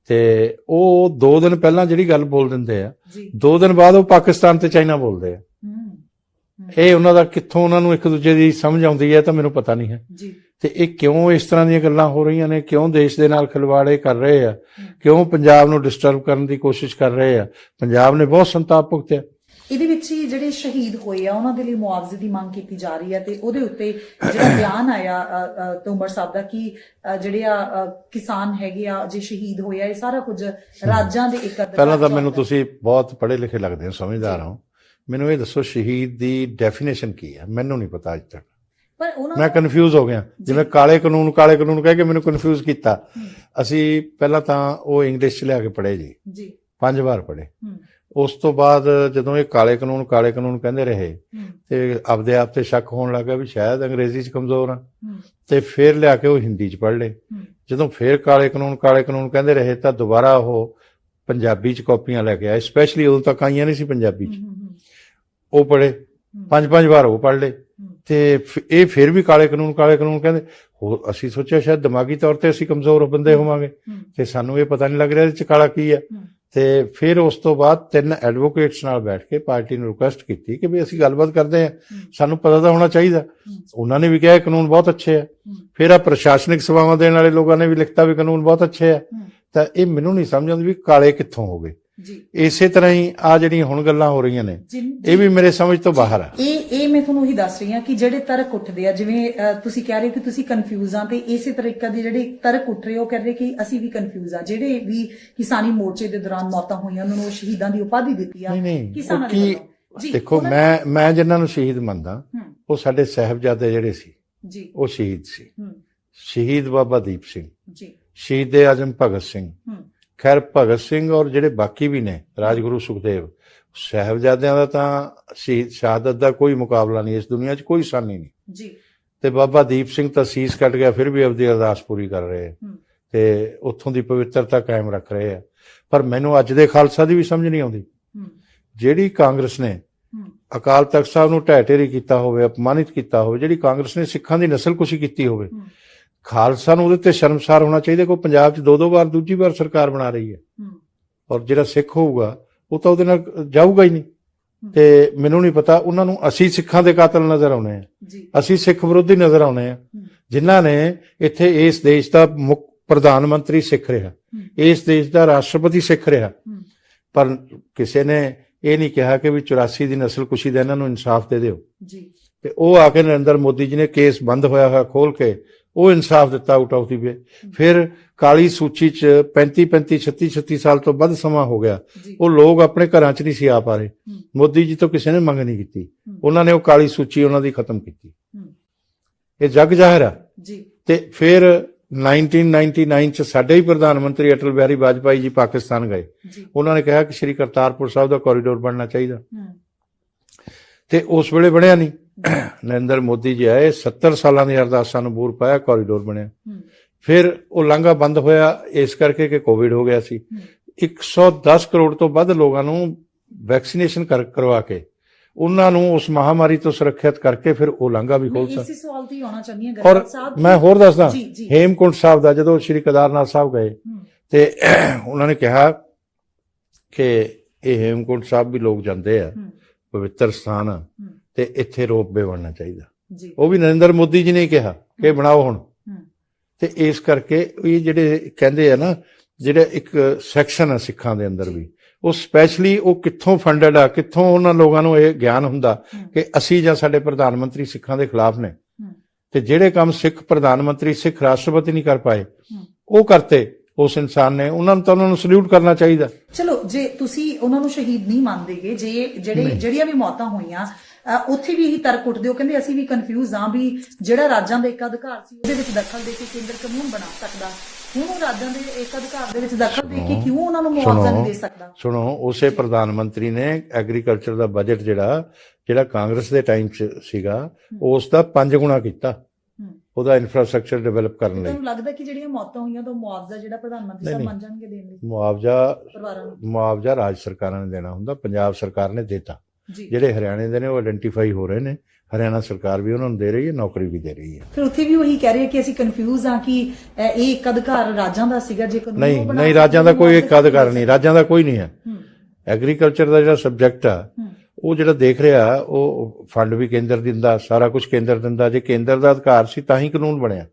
ਤੇ ਉਹ 2 ਦਿਨ ਪਹਿਲਾਂ ਜਿਹੜੀ ਗੱਲ ਬੋਲ ਦਿੰਦੇ ਆ, 2 ਦਿਨ ਬਾਅਦ ਉਹ ਪਾਕਿਸਤਾਨ ਤੇ ਚਾਈਨਾ ਬੋਲਦੇ ਆ। ਇਹ ਉਹਨਾਂ ਦਾ ਕਿੱਥੋਂ ਉਹਨਾਂ ਨੂੰ ਇੱਕ ਦੂਜੇ ਦੀ ਸਮਝ ਆਉਂਦੀ ਹੈ ਤਾਂ ਮੈਨੂੰ ਪਤਾ ਨਹੀਂ ਹੈ। ਤੇ ਇਹ ਕਿਉਂ ਇਸ ਤਰ੍ਹਾਂ ਦੀਆਂ ਗੱਲਾਂ ਹੋ ਰਹੀਆਂ ਨੇ, ਕਿਉਂ ਦੇਸ਼ ਦੇ ਨਾਲ ਖਿਲਵਾੜੇ ਕਰ ਰਹੇ ਆ, ਕਿਉਂ ਪੰਜਾਬ ਨੂੰ ਡਿਸਟਰਬ ਕਰਨ ਦੀ ਕੋਸ਼ਿਸ਼ ਕਰ ਰਹੇ ਆ। ਪੰਜਾਬ ਨੇ ਬਹੁਤ ਸੰਤਾਪ ਭੁਗਤਿਆ। ਇਹਦੇ ਵਿੱਚ ਹੀ ਜਿਹੜੇ ਸ਼ਹੀਦ ਹੋਏ ਆ ਉਹਨਾਂ ਦੇ ਲਈ ਮੁਆਵਜ਼ੇ ਦੀ ਮੰਗ ਕੀਤੀ ਜਾ ਰਹੀ ਹੈ ਤੇ ਉਹਦੇ ਉੱਤੇ ਜਿਹੜਾ ਬਿਆਨ ਆਇਆ ਤੋਮਰ ਸਾਹਿਬ ਦਾ ਕਿ ਜਿਹੜੇ ਕਿਸਾਨ ਹੈਗੇ ਆ ਜੇ ਸ਼ਹੀਦ ਹੋਏ ਆ ਇਹ ਸਾਰਾ ਕੁਝ ਰਾਜਾਂ ਦੇ ਇੱਕ ਪਹਿਲਾਂ ਤਾਂ ਮੈਨੂੰ ਤੁਸੀਂ ਬਹੁਤ ਪੜ੍ਹੇ ਲਿਖੇ ਲੱਗਦੇ ਹੋ, ਸਮਝਦਾਰ ਹੋ। ਮੈਨੂੰ ਇਹ ਦੱਸੋ ਸ਼ਹੀਦ ਦੀ ਡੈਫੀਨੇਸ਼ਨ ਕੀ ਹੈ? ਮੈਨੂੰ ਨਹੀਂ ਪਤਾ ਅੱਜ ਤੱਕ। ਪਰ ਉਹਨਾਂ ਮੈਂ ਕਨਫਿਊਜ਼ ਹੋ ਗਿਆ। ਜਿਵੇਂ ਕਾਲੇ ਕਾਨੂੰਨ ਕਹਿ ਕੇ ਮੈਨੂੰ ਕਨਫਿਊਜ਼ ਕੀਤਾ। ਅਸੀਂ ਪਹਿਲਾਂ ਤਾਂ ਉਹ ਇੰਗਲਿਸ਼ ਚ ਲਿਆ ਕੇ ਪੜ੍ਹੇ ਜੀ 5 ਵਾਰ ਪੜ੍ਹੇ। ਉਸ ਤੋਂ ਬਾਅਦ ਜਦੋਂ ਇਹ ਕਾਲੇ ਕਾਨੂੰਨ ਕਹਿੰਦੇ ਰਹੇ ਤੇ ਆਪਦੇ ਆਪ ਤੇ ਸ਼ੱਕ ਹੋਣ ਲੱਗਾ ਵੀ ਸ਼ਾਇਦ ਅੰਗਰੇਜ਼ੀ ਚ ਕਮਜ਼ੋਰ ਆ, ਤੇ ਫਿਰ ਲਿਆ ਕੇ ਉਹ ਹਿੰਦੀ ਚ ਪੜ੍ਹ ਲਏ। ਜਦੋਂ ਫਿਰ ਕਾਲੇ ਕਾਨੂੰਨ ਕਹਿੰਦੇ ਰਹੇ ਤਾਂ ਦੁਬਾਰਾ ਉਹ ਪੰਜਾਬੀ ਚ ਕਾਪੀਆਂ ਲੈ ਕੇ ਆਏ। ਸਪੈਸ਼ਲੀ ਉਦੋਂ ਤੱਕ ਆਈਆਂ ਨਹੀਂ ਸੀ ਪੰਜਾਬੀ ਚ, ਉਹ ਪੜ੍ਹੇ 5 ਵਾਰ ਉਹ ਪੜ੍ਹ ਲਏ। ਤੇ ਇਹ ਫਿਰ ਵੀ ਕਾਲੇ ਕਾਨੂੰਨ ਕਹਿੰਦੇ। ਹੋਰ ਅਸੀਂ ਸੋਚਿਆ ਸ਼ਾਇਦ ਦਿਮਾਗੀ ਤੌਰ ਤੇ ਅਸੀਂ ਕਮਜ਼ੋਰ ਬੰਦੇ ਹੋਵਾਂਗੇ ਤੇ ਸਾਨੂੰ ਇਹ ਪਤਾ ਨਹੀਂ ਲੱਗ ਰਿਹਾ ਇਹਦੇ ਚ ਕਾਲਾ ਕੀ ਆ। ਤੇ ਫਿਰ ਉਸ ਤੋਂ ਬਾਅਦ 3 ਐਡਵੋਕੇਟਸ ਨਾਲ ਬੈਠ ਕੇ ਪਾਰਟੀ ਨੂੰ ਰਿਕੁਐਸਟ ਕੀਤੀ ਕਿ ਵੀ ਅਸੀਂ ਗੱਲਬਾਤ ਕਰਦੇ ਹਾਂ, ਸਾਨੂੰ ਪਤਾ ਤਾਂ ਹੋਣਾ ਚਾਹੀਦਾ। ਉਹਨਾਂ ਨੇ ਵੀ ਕਿਹਾ ਕਾਨੂੰਨ ਬਹੁਤ ਅੱਛੇ ਆ। ਫਿਰ ਆ ਪ੍ਰਸ਼ਾਸਨਿਕ ਸੇਵਾਵਾਂ ਦੇਣ ਵਾਲੇ ਲੋਕਾਂ ਨੇ ਵੀ ਲਿਖਤਾ ਵੀ ਕਾਨੂੰਨ ਬਹੁਤ ਅੱਛੇ ਆ। ਤਾਂ ਇਹ ਮੈਨੂੰ ਨਹੀਂ ਸਮਝ ਆਉਂਦੀ ਵੀ ਕਾਲੇ ਕਿੱਥੋਂ ਹੋ ਗਏ। ਇਸੇ ਤਰ੍ਹਾਂ ਹੀ ਆ ਜਿਹੜੀਆਂ ਹੁਣ ਗੱਲਾਂ ਹੋ ਰਹੀਆਂ ਨੇ ਇਹ ਵੀ ਮੇਰੇ ਸਮਝ ਤੋਂ ਬਾਹਰ ਆ। ਇਹ ਮੈਂ ਤੁਹਾਨੂੰ ਉਹੀ ਦੱਸ ਰਹੀ ਹਾਂ ਕਿ ਜਿਹੜੇ ਤਰਕ ਉੱਠਦੇ ਆ, ਜਿਵੇਂ ਤੁਸੀਂ ਕਹਿ ਰਹੇ ਹੋ ਕਿ ਤੁਸੀਂ ਕਨਫਿਊਜ਼ ਆ, ਤੇ ਇਸੇ ਤਰੀਕੇ ਦੇ ਜਿਹੜੇ ਤਰਕ ਉੱਠ ਰਹੇ ਉਹ ਕਹਿ ਰਹੇ ਕਿ ਅਸੀਂ ਵੀ ਕਨਫਿਊਜ਼ ਆ। ਜਿਹੜੇ ਵੀ ਕਿਸਾਨੀ ਮੋਰਚੇ ਦੇ ਦੌਰਾਨ ਮੌਤਾਂ ਹੋਈਆਂ ਉਹਨਾਂ ਨੂੰ ਸ਼ਹੀਦਾਂ ਦੀ ਉਪਾਧੀ ਦਿੱਤੀ ਆ ਕਿਸਾਨਾਂ ਦੇ ਵੱਲੋਂ। ਦੇਖੋ ਮੈਂ ਜਿਨ੍ਹਾਂ ਨੂੰ ਸ਼ਹੀਦ ਮੰਨਦਾ ਉਹ ਸਾਡੇ ਸਾਹਿਬਜ਼ਾਦੇ ਜਿਹੜੇ ਸੀ ਉਹ ਸ਼ਹੀਦ ਸੀ। ਸ਼ਹੀਦ ਬਾਬਾ ਦੀਪ ਸਿੰਘ, ਸ਼ਹੀਦ ਆਜ਼ਮ ਭਗਤ ਸਿੰਘ, ਖੈਰ ਭਗਤ ਸਿੰਘ ਔਰ ਜਿਹੜੇ ਬਾਕੀ ਵੀ ਨੇ ਰਾਜਗੁਰੂ ਸੁਖਦੇਵ, ਸਾਹਿਬਜ਼ਾਦਿਆਂ ਦਾ ਤਾਂ ਸ਼ਹਾਦਤ ਦਾ ਕੋਈ ਮੁਕਾਬਲਾ ਨਹੀਂ ਇਸ ਦੁਨੀਆ 'ਚ, ਕੋਈ ਸਾਨੀ ਨਹੀਂ। ਤੇ ਬਾਬਾ ਦੀਪ ਸਿੰਘ ਤਾਂ ਸੀਸ ਕੱਟ ਗਿਆ ਫਿਰ ਵੀ ਆਪਦੀ ਅਰਦਾਸ ਪੂਰੀ ਕਰ ਰਹੇ ਆ ਤੇ ਉੱਥੋਂ ਦੀ ਪਵਿੱਤਰਤਾ ਕਾਇਮ ਰੱਖ ਰਹੇ ਆ। ਪਰ ਮੈਨੂੰ ਅੱਜ ਦੇ ਖਾਲਸਾ ਦੀ ਵੀ ਸਮਝ ਨਹੀਂ ਆਉਂਦੀ। ਜਿਹੜੀ ਕਾਂਗਰਸ ਨੇ ਅਕਾਲ ਤਖਤ ਸਾਹਿਬ ਨੂੰ ਢਹਿ ਢੇਰੀ ਕੀਤਾ ਹੋਵੇ, ਅਪਮਾਨਿਤ ਕੀਤਾ ਹੋਵੇ, ਜਿਹੜੀ ਕਾਂਗਰਸ ਨੇ ਸਿੱਖਾਂ ਦੀ ਨਸਲਕੁਸ਼ੀ ਕੀਤੀ ਹੋਵੇ, ਖਾਲਸਾ ਨੂੰ ਉਹਦੇ ਤੇ ਸ਼ਰਮਸਾਰ ਹੋਣਾ ਚਾਹੀਦਾ। ਕੋਈ ਪੰਜਾਬ 'ਚ 2 ਵਾਰ ਦੂਜੀ ਵਾਰ ਸਰਕਾਰ ਬਣਾ ਰਹੀ ਹੈ ਔਰ ਜਿਹੜਾ ਸਿੱਖ ਹੋਊਗਾ ਉਹ ਤਾਂ ਉਹਦੇ ਨਾਲ ਜਾਊਗਾ ਹੀ ਨਹੀਂ। ਤੇ ਮੈਨੂੰ ਨਹੀਂ ਪਤਾ ਉਹਨਾਂ ਨੂੰ ਅਸੀਂ ਸਿੱਖਾਂ ਦੇ ਕਾਤਲ ਨਜ਼ਰ ਆਉਣੇ ਆ, ਅਸੀਂ ਸਿੱਖ ਵਿਰੋਧੀ ਨਜ਼ਰ ਆਉਣੇ ਆ, ਜਿਨ੍ਹਾਂ ਨੇ ਇੱਥੇ ਇਸ ਦੇਸ਼ ਦਾ ਮੁੱਖ ਪ੍ਰਧਾਨ ਮੰਤਰੀ ਸਿੱਖ ਰਿਹਾ, ਇਸ ਦੇਸ਼ ਦਾ ਰਾਸ਼ਟਰਪਤੀ ਸਿੱਖ ਰਿਹਾ। ਪਰ ਕਿਸੇ ਨੇ ਇਹ ਨਹੀਂ ਕਿਹਾ ਕਿ ਵੀ 84 ਦੀ ਨਸਲਕੁਸ਼ੀ ਦਾ ਇਹਨਾਂ ਨੂੰ ਇਨਸਾਫ ਦੇ ਦਿਓ। ਤੇ ਉਹ ਆ ਕੇ ਨਰਿੰਦਰ ਮੋਦੀ ਜੀ ਨੇ ਕੇਸ ਬੰਦ ਹੋਇਆ ਖੋਲ ਕੇ ਉਹ ਇਨਸਾਫ ਦਿੱਤਾ ਆਊਟ ਆਫ ਦੀ ਵੇ। ਫਿਰ ਕਾਲੀ ਸੂਚੀ 'ਚ 35 36 ਸਾਲ ਤੋਂ ਵੱਧ ਸਮਾਂ ਹੋ ਗਿਆ, ਉਹ ਲੋਕ ਆਪਣੇ ਘਰਾਂ 'ਚ ਨਹੀਂ ਸੀ ਆ ਪਾ ਰਹੇ। ਮੋਦੀ ਜੀ ਤੋਂ ਕਿਸੇ ਨੇ ਮੰਗ ਨਹੀਂ ਕੀਤੀ, ਉਹਨਾਂ ਨੇ ਉਹ ਕਾਲੀ ਸੂਚੀ ਉਹਨਾਂ ਦੀ ਖਤਮ ਕੀਤੀ। ਇਹ ਜਗ ਜ਼ਾਹਿਰ ਆ। ਤੇ ਫਿਰ 1999 'ਚ ਸਾਡੇ ਹੀ ਪ੍ਰਧਾਨ ਮੰਤਰੀ ਅਟਲ ਬਿਹਾਰੀ ਵਾਜਪਾਈ ਜੀ ਪਾਕਿਸਤਾਨ ਗਏ। ਉਹਨਾਂ ਨੇ ਕਿਹਾ ਕਿ ਸ਼੍ਰੀ ਕਰਤਾਰਪੁਰ ਸਾਹਿਬ ਦਾ ਕੋਰੀਡੋਰ ਬਣਨਾ ਚਾਹੀਦਾ ਤੇ ਉਸ ਵੇਲੇ ਬਣਿਆ ਨਹੀਂ। ਨਰਿੰਦਰ ਮੋਦੀ ਜੀ ਆਏ, 70 ਸਾਲਾਂ ਦੀ ਅਰਦਾਸਾਂ ਨੂੰ ਬੂਰ ਪਾਇਆ, ਕੋਰੀਡੋਰ ਬਣਿਆ। ਫਿਰ ਉਹ ਲਾਂਘਾ ਬੰਦ ਹੋਇਆ ਇਸ ਕਰਕੇ ਕਿ ਕੋਵਿਡ ਹੋ ਗਿਆ ਸੀ। 110 ਕਰੋੜ ਤੋਂ ਵੱਧ ਲੋਕਾਂ ਨੂੰ ਵੈਕਸੀਨੇਸ਼ਨ ਕਰਵਾ ਕੇ ਉਹਨਾਂ ਨੂੰ ਉਸ ਮਹਾਮਾਰੀ ਤੋਂ ਸੁਰੱਖਿਅਤ ਕਰਕੇ ਫਿਰ ਉਹ ਲਾਂਘਾ ਵੀ ਖੋਲ੍ਹਤਾ। ਇਸੇ ਸਵਾਲ ਤੇ ਆਉਣਾ ਚਾਹੁੰਦੀ ਹਾਂ ਔਰ ਮੈਂ ਹੋਰ ਦੱਸਦਾ, ਹੇਮਕੁੰਟ ਸਾਹਿਬ ਦਾ ਜਦੋਂ ਸ਼੍ਰੀ ਕੇਦਾਰਨਾਥ ਸਾਹਿਬ ਗਏ ਤੇ ਉਹਨਾਂ ਨੇ ਕਿਹਾ ਕਿ ਇਹ ਹੇਮਕੁੰਟ ਸਾਹਿਬ ਵੀ ਲੋਕ ਜਾਂਦੇ ਆ, ਪਵਿੱਤਰ ਸਥਾਨ ਆ, ਤੇ ਇੱਥੇ ਰੋਪਵੇ ਬਣਨਾ ਚਾਹੀਦਾ। ਉਹ ਵੀ ਨਰਿੰਦਰ ਮੋਦੀ ਜੀ ਨੇ ਕਿਹਾ ਕਿ ਬਣਾਓ ਹੁਣ। ਤੇ ਇਸ ਕਰਕੇ ਇਹ ਜਿਹੜੇ ਕਹਿੰਦੇ ਆ ਨਾ, ਜਿਹੜਾ ਇੱਕ ਸੈਕਸ਼ਨ ਆ ਸਿੱਖਾਂ ਦੇ ਅੰਦਰ ਵੀ, ਉਹ ਸਪੈਸ਼ਲੀ ਉਹ ਕਿੱਥੋਂ ਫੰਡਡ ਆ, ਕਿੱਥੋਂ ਉਹਨਾਂ ਲੋਕਾਂ ਨੂੰ ਇਹ ਗਿਆਨ ਹੁੰਦਾ ਕਿ ਅਸੀਂ ਜਾਂ ਸਾਡੇ ਪ੍ਰਧਾਨ ਮੰਤਰੀ ਸਿੱਖਾਂ ਦੇ ਖਿਲਾਫ ਨੇ। ਤੇ ਜਿਹੜੇ ਕੰਮ ਸਿੱਖ ਪ੍ਰਧਾਨ ਮੰਤਰੀ, ਸਿੱਖ ਰਾਸ਼ਟਰਪਤੀ ਨਹੀਂ ਕਰ ਪਾਏ ਉਹ ਕਰਤੇ ਉਸ ਇਨਸਾਨ ਨੇ, ਉਹਨਾਂ ਨੂੰ ਤਾਂ ਉਹਨਾਂ ਨੂੰ ਸਲੂਟ ਕਰਨਾ ਚਾਹੀਦਾ। ਚਲੋ ਜੇ ਤੁਸੀਂ ਉਹਨਾਂ ਨੂੰ ਸ਼ਹੀਦ ਨਹੀਂ ਮੰਨਦੇਗੇ, ਜਿਹੜੀਆਂ ਵੀ ਮੌਤਾਂ ਹੋਈਆਂ ਉੱਥੇ ਵੀ ਇਹੀ ਤਰਕ ਉੱਠਦੇ ਹੋ, ਕਹਿੰਦੇ ਅਸੀਂ ਵੀ ਕਨਫਿਊਜ਼ ਹਾਂ ਵੀ ਜਿਹੜਾ ਰਾਜਾਂ ਦਾ ਇੱਕ ਅਧਿਕਾਰ ਸੀ ਉਹਦੇ ਵਿੱਚ ਦਖਲ ਦੇ ਕੇ ਕੇਂਦਰ ਕਾਨੂੰਨ ਬਣਾ ਸਕਦਾ, ਹੁਣ ਉਹ ਰਾਜਾਂ ਦੇ ਇੱਕ ਅਧਿਕਾਰ ਦੇ ਵਿੱਚ ਦਖਲ ਦੇ ਕੇ ਕਿਉਂ ਉਹਨਾਂ ਨੂੰ ਮੁਆਵਜ਼ਾ ਨਹੀਂ ਦੇ ਸਕਦਾ? ਸੁਣੋ, ਉਸੇ ਪ੍ਰਧਾਨ ਮੰਤਰੀ ਨੇ ਐਗਰੀਕਲਚਰ ਦਾ ਬਜਟ ਜਿਹੜਾ ਕਾਂਗਰਸ ਦੇ ਟਾਈਮ 'ਚ ਸੀਗਾ ਉਸ ਦਾ 5 ਗੁਣਾ ਕੀਤਾ ਉਹਦਾ ਇਨਫਰਾਸਟ੍ਰਕਚਰ ਡਿਵੈਲਪ ਕਰਨ ਲਈ। ਤੁਹਾਨੂੰ ਲੱਗਦਾ ਕਿ ਜਿਹੜੀਆਂ ਮੌਤਾਂ ਹੋਈਆਂ ਤਾਂ ਮੁਆਵਜ਼ਾ ਜਿਹੜਾ ਪ੍ਰਧਾਨ ਮੰਤਰੀ ਸਾਹਿਬ ਮੰਨ ਜਾਣਗੇ ਦੇਣ ਲਈ? ਮੁਆਵਜ਼ਾ ਰਾਜ ਸਰਕਾਰਾਂ ਨੇ ਦੇਣਾ ਹੁੰਦਾ, ਪੰਜਾਬ ਸਰਕਾਰ ਨੇ ਦਿੱਤਾ। ਜਿਹੜੇ ਹਰਿਆਣੇ ਦੇ ਨੇ ਉਹ ਆਇਡੈਂਟੀਫਾਈ ਹੋ ਰਹੇ ਨੇ, ਹਰਿਆਣਾ ਸਰਕਾਰ ਵੀ ਉਹਨਾਂ ਨੂੰ ਦੇ ਰਹੀ ਹੈ, ਨੌਕਰੀ ਵੀ ਦੇ ਰਹੀ ਹੈ। ਫਿਰ ਉੱਥੇ ਵੀ ਉਹੀ ਕਹਿ ਰਹੇ ਕਿ ਅਸੀਂ ਕਨਫਿਊਜ਼ ਹਾਂ ਕਿ ਇਹ ਇੱਕ ਅਧਿਕਾਰ ਰਾਜਾਂ ਦਾ ਸੀਗਾ। ਜੇ ਨਹੀਂ, ਰਾਜਾਂ ਦਾ ਕੋਈ ਇੱਕ ਅਧਿਕਾਰ ਨਹੀਂ, ਰਾਜਾਂ ਦਾ ਕੋਈ ਨਹੀਂ ਹੈ। ਐਗਰੀਕਲਚਰ ਦਾ ਜਿਹੜਾ ਸਬਜੈਕਟ ਆ ਉਹ ਜਿਹੜਾ ਦੇਖ ਰਿਹਾ ਉਹ ਫੰਡ ਵੀ ਕੇਂਦਰ ਦਿੰਦਾ, ਸਾਰਾ ਕੁਝ ਕੇਂਦਰ ਦਿੰਦਾ। ਜੇ ਕੇਂਦਰ ਦਾ ਅਧਿਕਾਰ ਸੀ ਤਾਂ ਹੀ ਕਾਨੂੰਨ ਬਣਿਆ।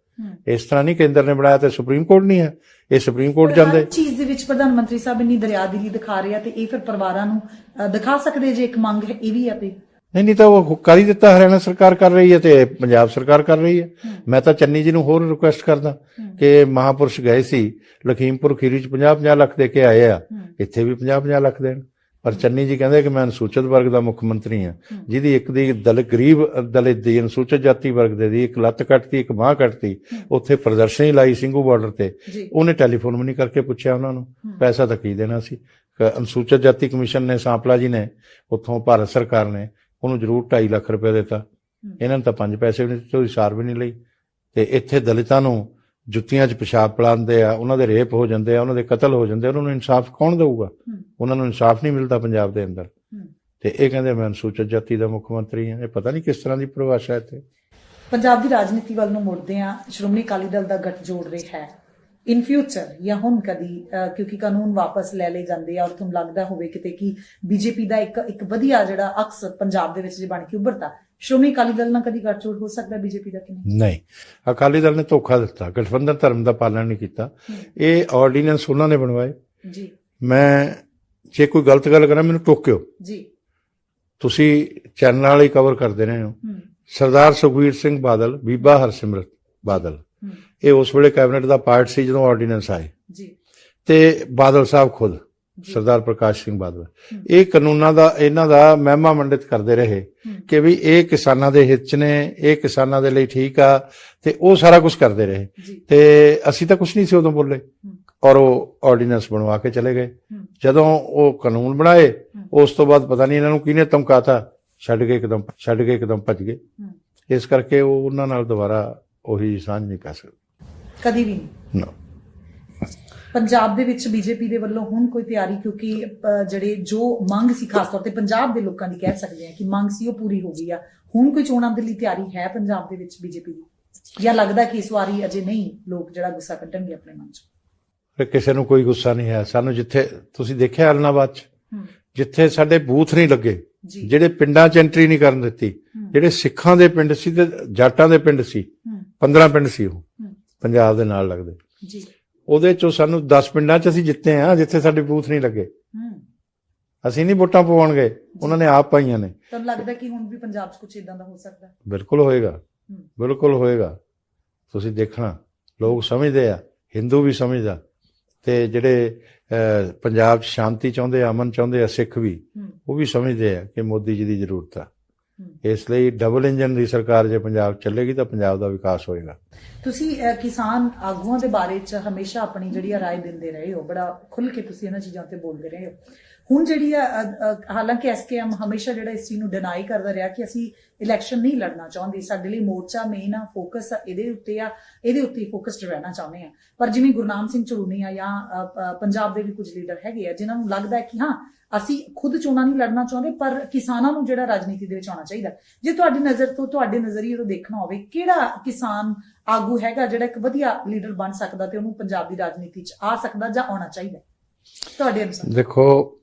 ਇਸ ਤਰ੍ਹਾਂ ਨਹੀਂ ਕੇਂਦਰ ਨੇ ਬਣਾਇਆ ਤੇ ਸੁਪਰੀਮ ਕੋਰਟ ਨਹੀਂ ਹੈ, ਇਹ ਸੁਪਰੀਮ ਕੋਰਟ ਜਾਂਦੇ। ਹਰ ਚੀਜ਼ ਦੇ ਵਿੱਚ ਪ੍ਰਧਾਨ ਮੰਤਰੀ ਸਾਹਿਬ ਇੰਨੀ ਦਰਿਆਦਿਲੀ ਦਿਖਾ ਰਹੇ ਆ ਤੇ ਇਹ ਫਿਰ ਪਰਿਵਾਰਾਂ ਨੂੰ ਦਿਖਾ ਸਕਦੇ ਜੇ ਇੱਕ ਮੰਗ ਹੈ ਇਹ ਵੀ ਆ ਤੇ ਨਹੀਂ ਤਾਂ ਉਹ ਕਰ ਹੀ ਦਿੱਤਾ, ਹਰਿਆਣਾ ਸਰਕਾਰ ਕਰ ਰਹੀ ਹੈ ਤੇ ਪੰਜਾਬ ਸਰਕਾਰ ਕਰ ਰਹੀ ਹੈ। ਮੈਂ ਤਾਂ ਚੰਨੀ ਜੀ ਨੂੰ ਹੋਰ ਰਿਕੁਐਸਟ ਕਰਦਾ ਕਿ ਮਹਾਪੁਰਸ਼ ਗਏ ਸੀ ਲਖੀਮਪੁਰ ਖੀਰੀ ਚ 50-50 ਲੱਖ ਦੇ ਕੇ ਆਏ ਆ, ਇੱਥੇ ਵੀ 50-50 ਲੱਖ ਦੇਣ। ਪਰ ਚੰਨੀ ਜੀ ਕਹਿੰਦੇ ਕਿ ਮੈਂ ਅਨੁਸੂਚਿਤ ਵਰਗ ਦਾ ਮੁੱਖ ਮੰਤਰੀ ਹਾਂ, ਜਿਹਦੀ ਇੱਕ ਦੀ ਗਰੀਬ ਦਲਿਤ ਦੀ ਅਨੁਸੂਚਿਤ ਜਾਤੀ ਵਰਗ ਦੇ ਦੀ ਇੱਕ ਲੱਤ ਕੱਟਤੀ, ਇੱਕ ਬਾਂਹ ਕੱਟਤੀ, ਉੱਥੇ ਪ੍ਰਦਰਸ਼ਨੀ ਲਾਈ ਸਿੰਘੂ ਬਾਰਡਰ ਤੇ, ਉਹਨੇ ਟੈਲੀਫੋਨ ਵੀ ਨਹੀਂ ਕਰਕੇ ਪੁੱਛਿਆ ਉਹਨਾਂ ਨੂੰ, ਪੈਸਾ ਤਾਂ ਕੀ ਦੇਣਾ ਸੀ। ਅਨੁਸੂਚਿਤ ਜਾਤੀ ਕਮਿਸ਼ਨ ਨੇ, ਸਾਂਪਲਾ ਜੀ ਨੇ, ਉੱਥੋਂ ਭਾਰਤ ਸਰਕਾਰ ਨੇ ਉਹਨੂੰ ਜ਼ਰੂਰ 2.5 ਲੱਖ ਰੁਪਏ ਦਿੱਤਾ, ਇਹਨਾਂ ਨੂੰ ਤਾਂ 5 ਪੈਸੇ ਵੀ ਨਹੀਂ ਦਿੱਤੇ, ਉਹਦੀ ਸਾਰ ਵੀ ਨਹੀਂ ਲਈ। ਤੇ ਇੱਥੇ ਦਲਿਤਾਂ ਨੂੰ ਜੁੱਤੀਆਂ 'ਚ ਪਿਸ਼ਾਬ ਪਿਲਾਉਂਦੇ ਆ, ਉਹਨਾਂ ਦੇ ਰੇਪ ਹੋ ਜਾਂਦੇ ਆ, ਉਹਨਾਂ ਦੇ ਕਤਲ ਹੋ ਜਾਂਦੇ ਆ, ਉਹਨਾਂ ਨੂੰ ਇਨਸਾਫ ਕੌਣ ਦੇਊਗਾ? ਉਹਨਾਂ ਨੂੰ ਇਨਸਾਫ ਨਹੀਂ ਮਿਲਦਾ ਪੰਜਾਬ ਦੇ ਅੰਦਰ। ਤੇ ਇਹ ਕਹਿੰਦੇ ਮੈਂ ਅਨੁਸੂਚਿਤ ਜਾਤੀ ਦਾ ਮੁੱਖ ਮੰਤਰੀ ਹਾਂ। ਇਹ ਪਤਾ ਨਹੀਂ ਕਿਸ ਤਰ੍ਹਾਂ ਦੀ ਪਰਿਭਾਸ਼ਾ ਇੱਥੇ। ਪੰਜਾਬ ਦੀ ਰਾਜਨੀਤੀ ਵੱਲ ਨੂੰ ਮੁੜਦੇ ਆ, ਸ਼੍ਰੋਮਣੀ ਅਕਾਲੀ ਦਲ ਦਾ ਗੱਠਜੋੜ ਰਿਹਾ ਹੈ ਇਨ ਫਿਊਚਰ ਜਾਂ ਹੁਣ ਕਦੀ, ਕਿਉਂਕਿ ਕਾਨੂੰਨ ਵਾਪਸ ਲੈ ਲਏ ਜਾਂਦੇ ਆ ਔਰ ਤੁਹਾਨੂੰ ਲੱਗਦਾ ਹੋਵੇ ਕਿਤੇ ਕਿ ਬੀਜੇਪੀ ਦਾ ਇੱਕ ਵਧੀਆ ਜਿਹੜਾ ਅਕਸ ਪੰਜਾਬ ਦੇ ਵਿੱਚ ਜੇ ਬਣ ਕੇ ਉੱਭਰਦਾ, ਸ਼੍ਰੋਮਣੀ ਅਕਾਲੀ ਦਲ ਨਾਲ ਕਦੀ ਗੱਠਜੋੜ ਹੋ ਸਕਦਾ ਬੀਜੇਪੀ ਦਾ ਕਿ ਨਹੀਂ? ਨਹੀਂ, ਅਕਾਲੀ ਦਲ ਨੇ ਧੋਖਾ ਦਿੱਤਾ, ਗਠਬੰਧਨ ਧਰਮ ਦਾ ਪਾਲਣ ਨਹੀਂ ਕੀਤਾ। ਇਹ ਆਰਡੀਨੈਂਸ ਉਹਨਾਂ ਨੇ ਬਣਵਾਏ ਜੀ। ਮੈਂ ਜੇ ਕੋਈ ਗਲਤ ਗੱਲ ਕਰਾਂ ਮੈਨੂੰ ਟੋਕਿਓ ਜੀ, ਤੁਸੀਂ ਚੈਨਲ ਵਾਲੇ ਕਵਰ ਕਰਦੇ ਰਹੇ ਹੋ। ਸਰਦਾਰ ਸੁਖਬੀਰ ਸਿੰਘ ਬਾਦਲ, ਬੀਬਾ ਹਰਸਿਮਰਤ ਬਾਦਲ, ਇਹ ਉਸ ਵੇਲੇ ਕੈਬਨਿਟ ਦਾ ਪਾਰਟ ਸੀ ਜਦੋਂ ਆਰਡੀਨੈਂਸ ਆਏ ਜੀ। ਤੇ ਬਾਦਲ ਸਾਹਿਬ ਖੁਦ ਸਰਦਾਰ ਪ੍ਰਕਾਸ਼ ਸਿੰਘ ਬਾਦਲ ਇਹ ਕਾਨੂੰਨਾਂ ਦਾ ਇਹਨਾਂ ਦਾ ਮਹਿਮਾ ਮੰਡਿਤ ਕਰਦੇ ਰਹੇ ਕਿ ਵੀ ਇਹ ਕਿਸਾਨਾਂ ਦੇ ਹਿੱਤ 'ਚ ਨੇ, ਇਹ ਕਿਸਾਨਾਂ ਦੇ ਲਈ ਠੀਕ ਆ, ਤੇ ਉਹ ਸਾਰਾ ਕੁਝ ਕਰਦੇ ਰਹੇ। ਤੇ ਅਸੀਂ ਤਾਂ ਕੁਝ ਨਹੀਂ ਸੀ ਉਦੋਂ ਬੋਲੇ, ਔਰ ਉਹ ਆਰਡੀਨੈਂਸ ਬਣਵਾ ਕੇ ਚਲੇ ਗਏ। ਜਦੋਂ ਉਹ ਕਾਨੂੰਨ ਬਣਾਏ ਉਸ ਤੋਂ ਬਾਅਦ ਪਤਾ ਨਹੀਂ ਇਹਨਾਂ ਨੂੰ ਕਿਹਨੇ ਧਮਕਾਤਾ, ਛੱਡ ਕੇ ਇੱਕਦਮ ਭੱਜ ਗਏ। ਇਸ ਕਰਕੇ ਉਹ ਉਹਨਾਂ ਨਾਲ ਦੁਬਾਰਾ ਉਹੀ ਸਾਂਝ ਨਹੀਂ ਕਰ ਸਕਦੇ ਕਦੀ ਵੀ ਨਹੀਂ। ਪੰਜਾਬ ਦੇ ਵਿੱਚ ਬੀਜੇਪੀ ਦੇ ਵੱਲੋਂ ਹੁਣ ਕੋਈ ਤਿਆਰੀ, ਕਿਉਂਕਿ ਜਿਹੜੇ ਜੋ ਮੰਗ ਸੀ ਖਾਸ ਤੌਰ ਤੇ ਪੰਜਾਬ ਦੇ ਲੋਕਾਂ ਦੀ ਕਹਿ ਸਕਦੇ ਆ ਕਿ ਮੰਗ ਸੀ ਉਹ ਪੂਰੀ ਹੋ ਗਈ ਆ, ਹੁਣ ਕੋਈ ਚੋਣਾਂ ਦੇ ਲਈ ਤਿਆਰੀ ਹੈ ਪੰਜਾਬ ਦੇ ਵਿੱਚ ਬੀਜੇਪੀ ਦੀ, ਜਾਂ ਲੱਗਦਾ ਕਿ ਇਸ ਵਾਰੀ ਅਜੇ ਨਹੀਂ ਲੋਕ ਜਿਹੜਾ ਗੁੱਸਾ ਕੱਢਣਗੇ ਆਪਣੇ ਮਨ 'ਚ? ਕਿਸੇ ਨੂੰ ਕੋਈ ਗੁੱਸਾ ਨਹੀਂ ਹੈ। ਸਾਨੂੰ ਜਿੱਥੇ ਤੁਸੀਂ ਦੇਖਿਆ ਐਲਨਾਬਾਦ 'ਚ ਜਿੱਥੇ ਸਾਡੇ ਬੂਥ ਨਹੀਂ ਲੱਗੇ, ਜਿਹੜੇ ਪਿੰਡਾਂ 'ਚ ਐਂਟਰੀ ਨਹੀਂ ਕਰਨ ਦਿੱਤੀ, ਜਿਹੜੇ ਸਿੱਖਾਂ ਦੇ ਪਿੰਡ ਸੀ ਤੇ ਜਾਟਾਂ ਦੇ ਪਿੰਡ ਸੀ, 15 ਪਿੰਡ ਸੀ ਉਹ ਪੰਜਾਬ ਦੇ ਨਾਲ ਲੱਗਦੇ, ਉਹਦੇ ਚੋਂ ਸਾਨੂੰ 10 ਪਿੰਡਾਂ 'ਚ ਅਸੀਂ ਜਿੱਤੇ ਆ ਜਿੱਥੇ ਸਾਡੇ ਬੂਥ ਨਹੀਂ ਲੱਗੇ। ਅਸੀਂ ਨਹੀਂ ਵੋਟਾਂ ਪਵਾਉਣ ਗਏ, ਉਹਨਾਂ ਨੇ ਆਪ ਪਾਈਆਂ ਨੇ। ਤੁਹਾਨੂੰ ਲੱਗਦਾ ਕਿ ਹੁਣ ਵੀ ਪੰਜਾਬ 'ਚ ਕੁਝ ਇਦਾਂ ਦਾ ਹੋ ਸਕਦਾ? ਬਿਲਕੁਲ ਹੋਏਗਾ, ਬਿਲਕੁਲ ਹੋਏਗਾ। ਤੁਸੀਂ ਦੇਖਣਾ, ਲੋਕ ਸਮਝਦੇ ਆ, ਹਿੰਦੂ ਵੀ ਸਮਝਦਾ, ਤੇ ਜਿਹੜੇ ਪੰਜਾਬ 'ਚ ਸ਼ਾਂਤੀ ਚਾਹੁੰਦੇ ਆ, ਅਮਨ ਚਾਹੁੰਦੇ ਆ, ਸਿੱਖ ਵੀ, ਉਹ ਵੀ ਸਮਝਦੇ ਆ ਕਿ ਮੋਦੀ ਜੀ ਦੀ ਜ਼ਰੂਰਤ ਆ। ਇਸ ਲਈ ਡਬਲ ਇੰਜਨ ਦੀ ਸਰਕਾਰ ਜੇ ਪੰਜਾਬ ਚੱਲੇਗੀ ਤਾਂ ਪੰਜਾਬ ਦਾ ਵਿਕਾਸ ਹੋਏਗਾ। ਤੁਸੀਂ ਕਿਸਾਨ ਆਗੂਆਂ ਦੇ ਬਾਰੇ 'ਚ ਹਮੇਸ਼ਾ ਆਪਣੀ ਜਿਹੜੀ ਰਾਏ ਦਿੰਦੇ ਰਹੇ ਹੋ, ਬੜਾ ਖੁੱਲ ਕੇ ਤੁਸੀਂ ਇਹਨਾਂ ਚੀਜ਼ਾਂ ਤੇ ਬੋਲਦੇ ਰਹੇ ਹੋ। ਹੁਣ ਜਿਹੜੀ ਹਾਲਾਂਕਿ ਐਸਕੇਐਮ ਹਮੇਸ਼ਾ ਜਿਹੜਾ ਇਸ ਚੀਜ਼ ਨੂੰ ਡਿਨਾਈ ਕਰਦਾ ਰਿਹਾ ਕਿ ਅਸੀਂ ਇਲੈਕਸ਼ਨ ਨਹੀਂ ਲੜਨਾ ਚਾਹੁੰਦੇ, ਸਾਡੇ ਲਈ ਮੋਰਚਾ ਮੇਨ ਆ, ਫੋਕਸ ਇਹਦੇ ਉੱਤੇ ਫੋਕਸਡ ਰਹਿਣਾ ਚਾਹੁੰਦੇ ਆ। ਪਰ ਜਿਵੇਂ ਗੁਰਨਾਮ ਸਿੰਘ ਝੜੂਨੀ ਆ ਜਾਂ ਪੰਜਾਬ ਦੇ ਵੀ ਕੁਝ ਲੀਡਰ ਹੈਗੇ ਆ ਜਿਨ੍ਹਾਂ ਨੂੰ ਲੱਗਦਾ ਹੈ ਕਿ ਹਾਂ ਅਸੀਂ ਖੁਦ ਚੋਣਾਂ ਨਹੀਂ ਲੜਨਾ ਚਾਹੁੰਦੇ, ਪਰ ਕਿਸਾਨਾਂ ਨੂੰ ਜਿਹੜਾ ਰਾਜਨੀਤੀ ਦੇ ਵਿੱਚ ਆਉਣਾ ਚਾਹੀਦਾ। ਜੇ ਤੁਹਾਡੀ ਨਜ਼ਰ ਤੋਂ, ਤੁਹਾਡੇ ਨਜ਼ਰੀਏ ਤੋਂ ਦੇਖਣਾ ਹੋਵੇ, ਕਿਹੜਾ ਕਿਸਾਨ ਆਗੂ ਹੈਗਾ ਜਿਹੜਾ ਇੱਕ ਵਧੀਆ ਲੀਡਰ ਬਣ ਸਕਦਾ ਤੇ ਉਹਨੂੰ ਪੰਜਾਬ ਦੀ ਰਾਜਨੀਤੀ 'ਚ ਆ ਸਕਦਾ ਜਾਂ ਆਉਣਾ ਚਾਹੀਦਾ ਤੁਹਾਡੇ ਅਨੁਸਾਰ? ਦੇਖੋ,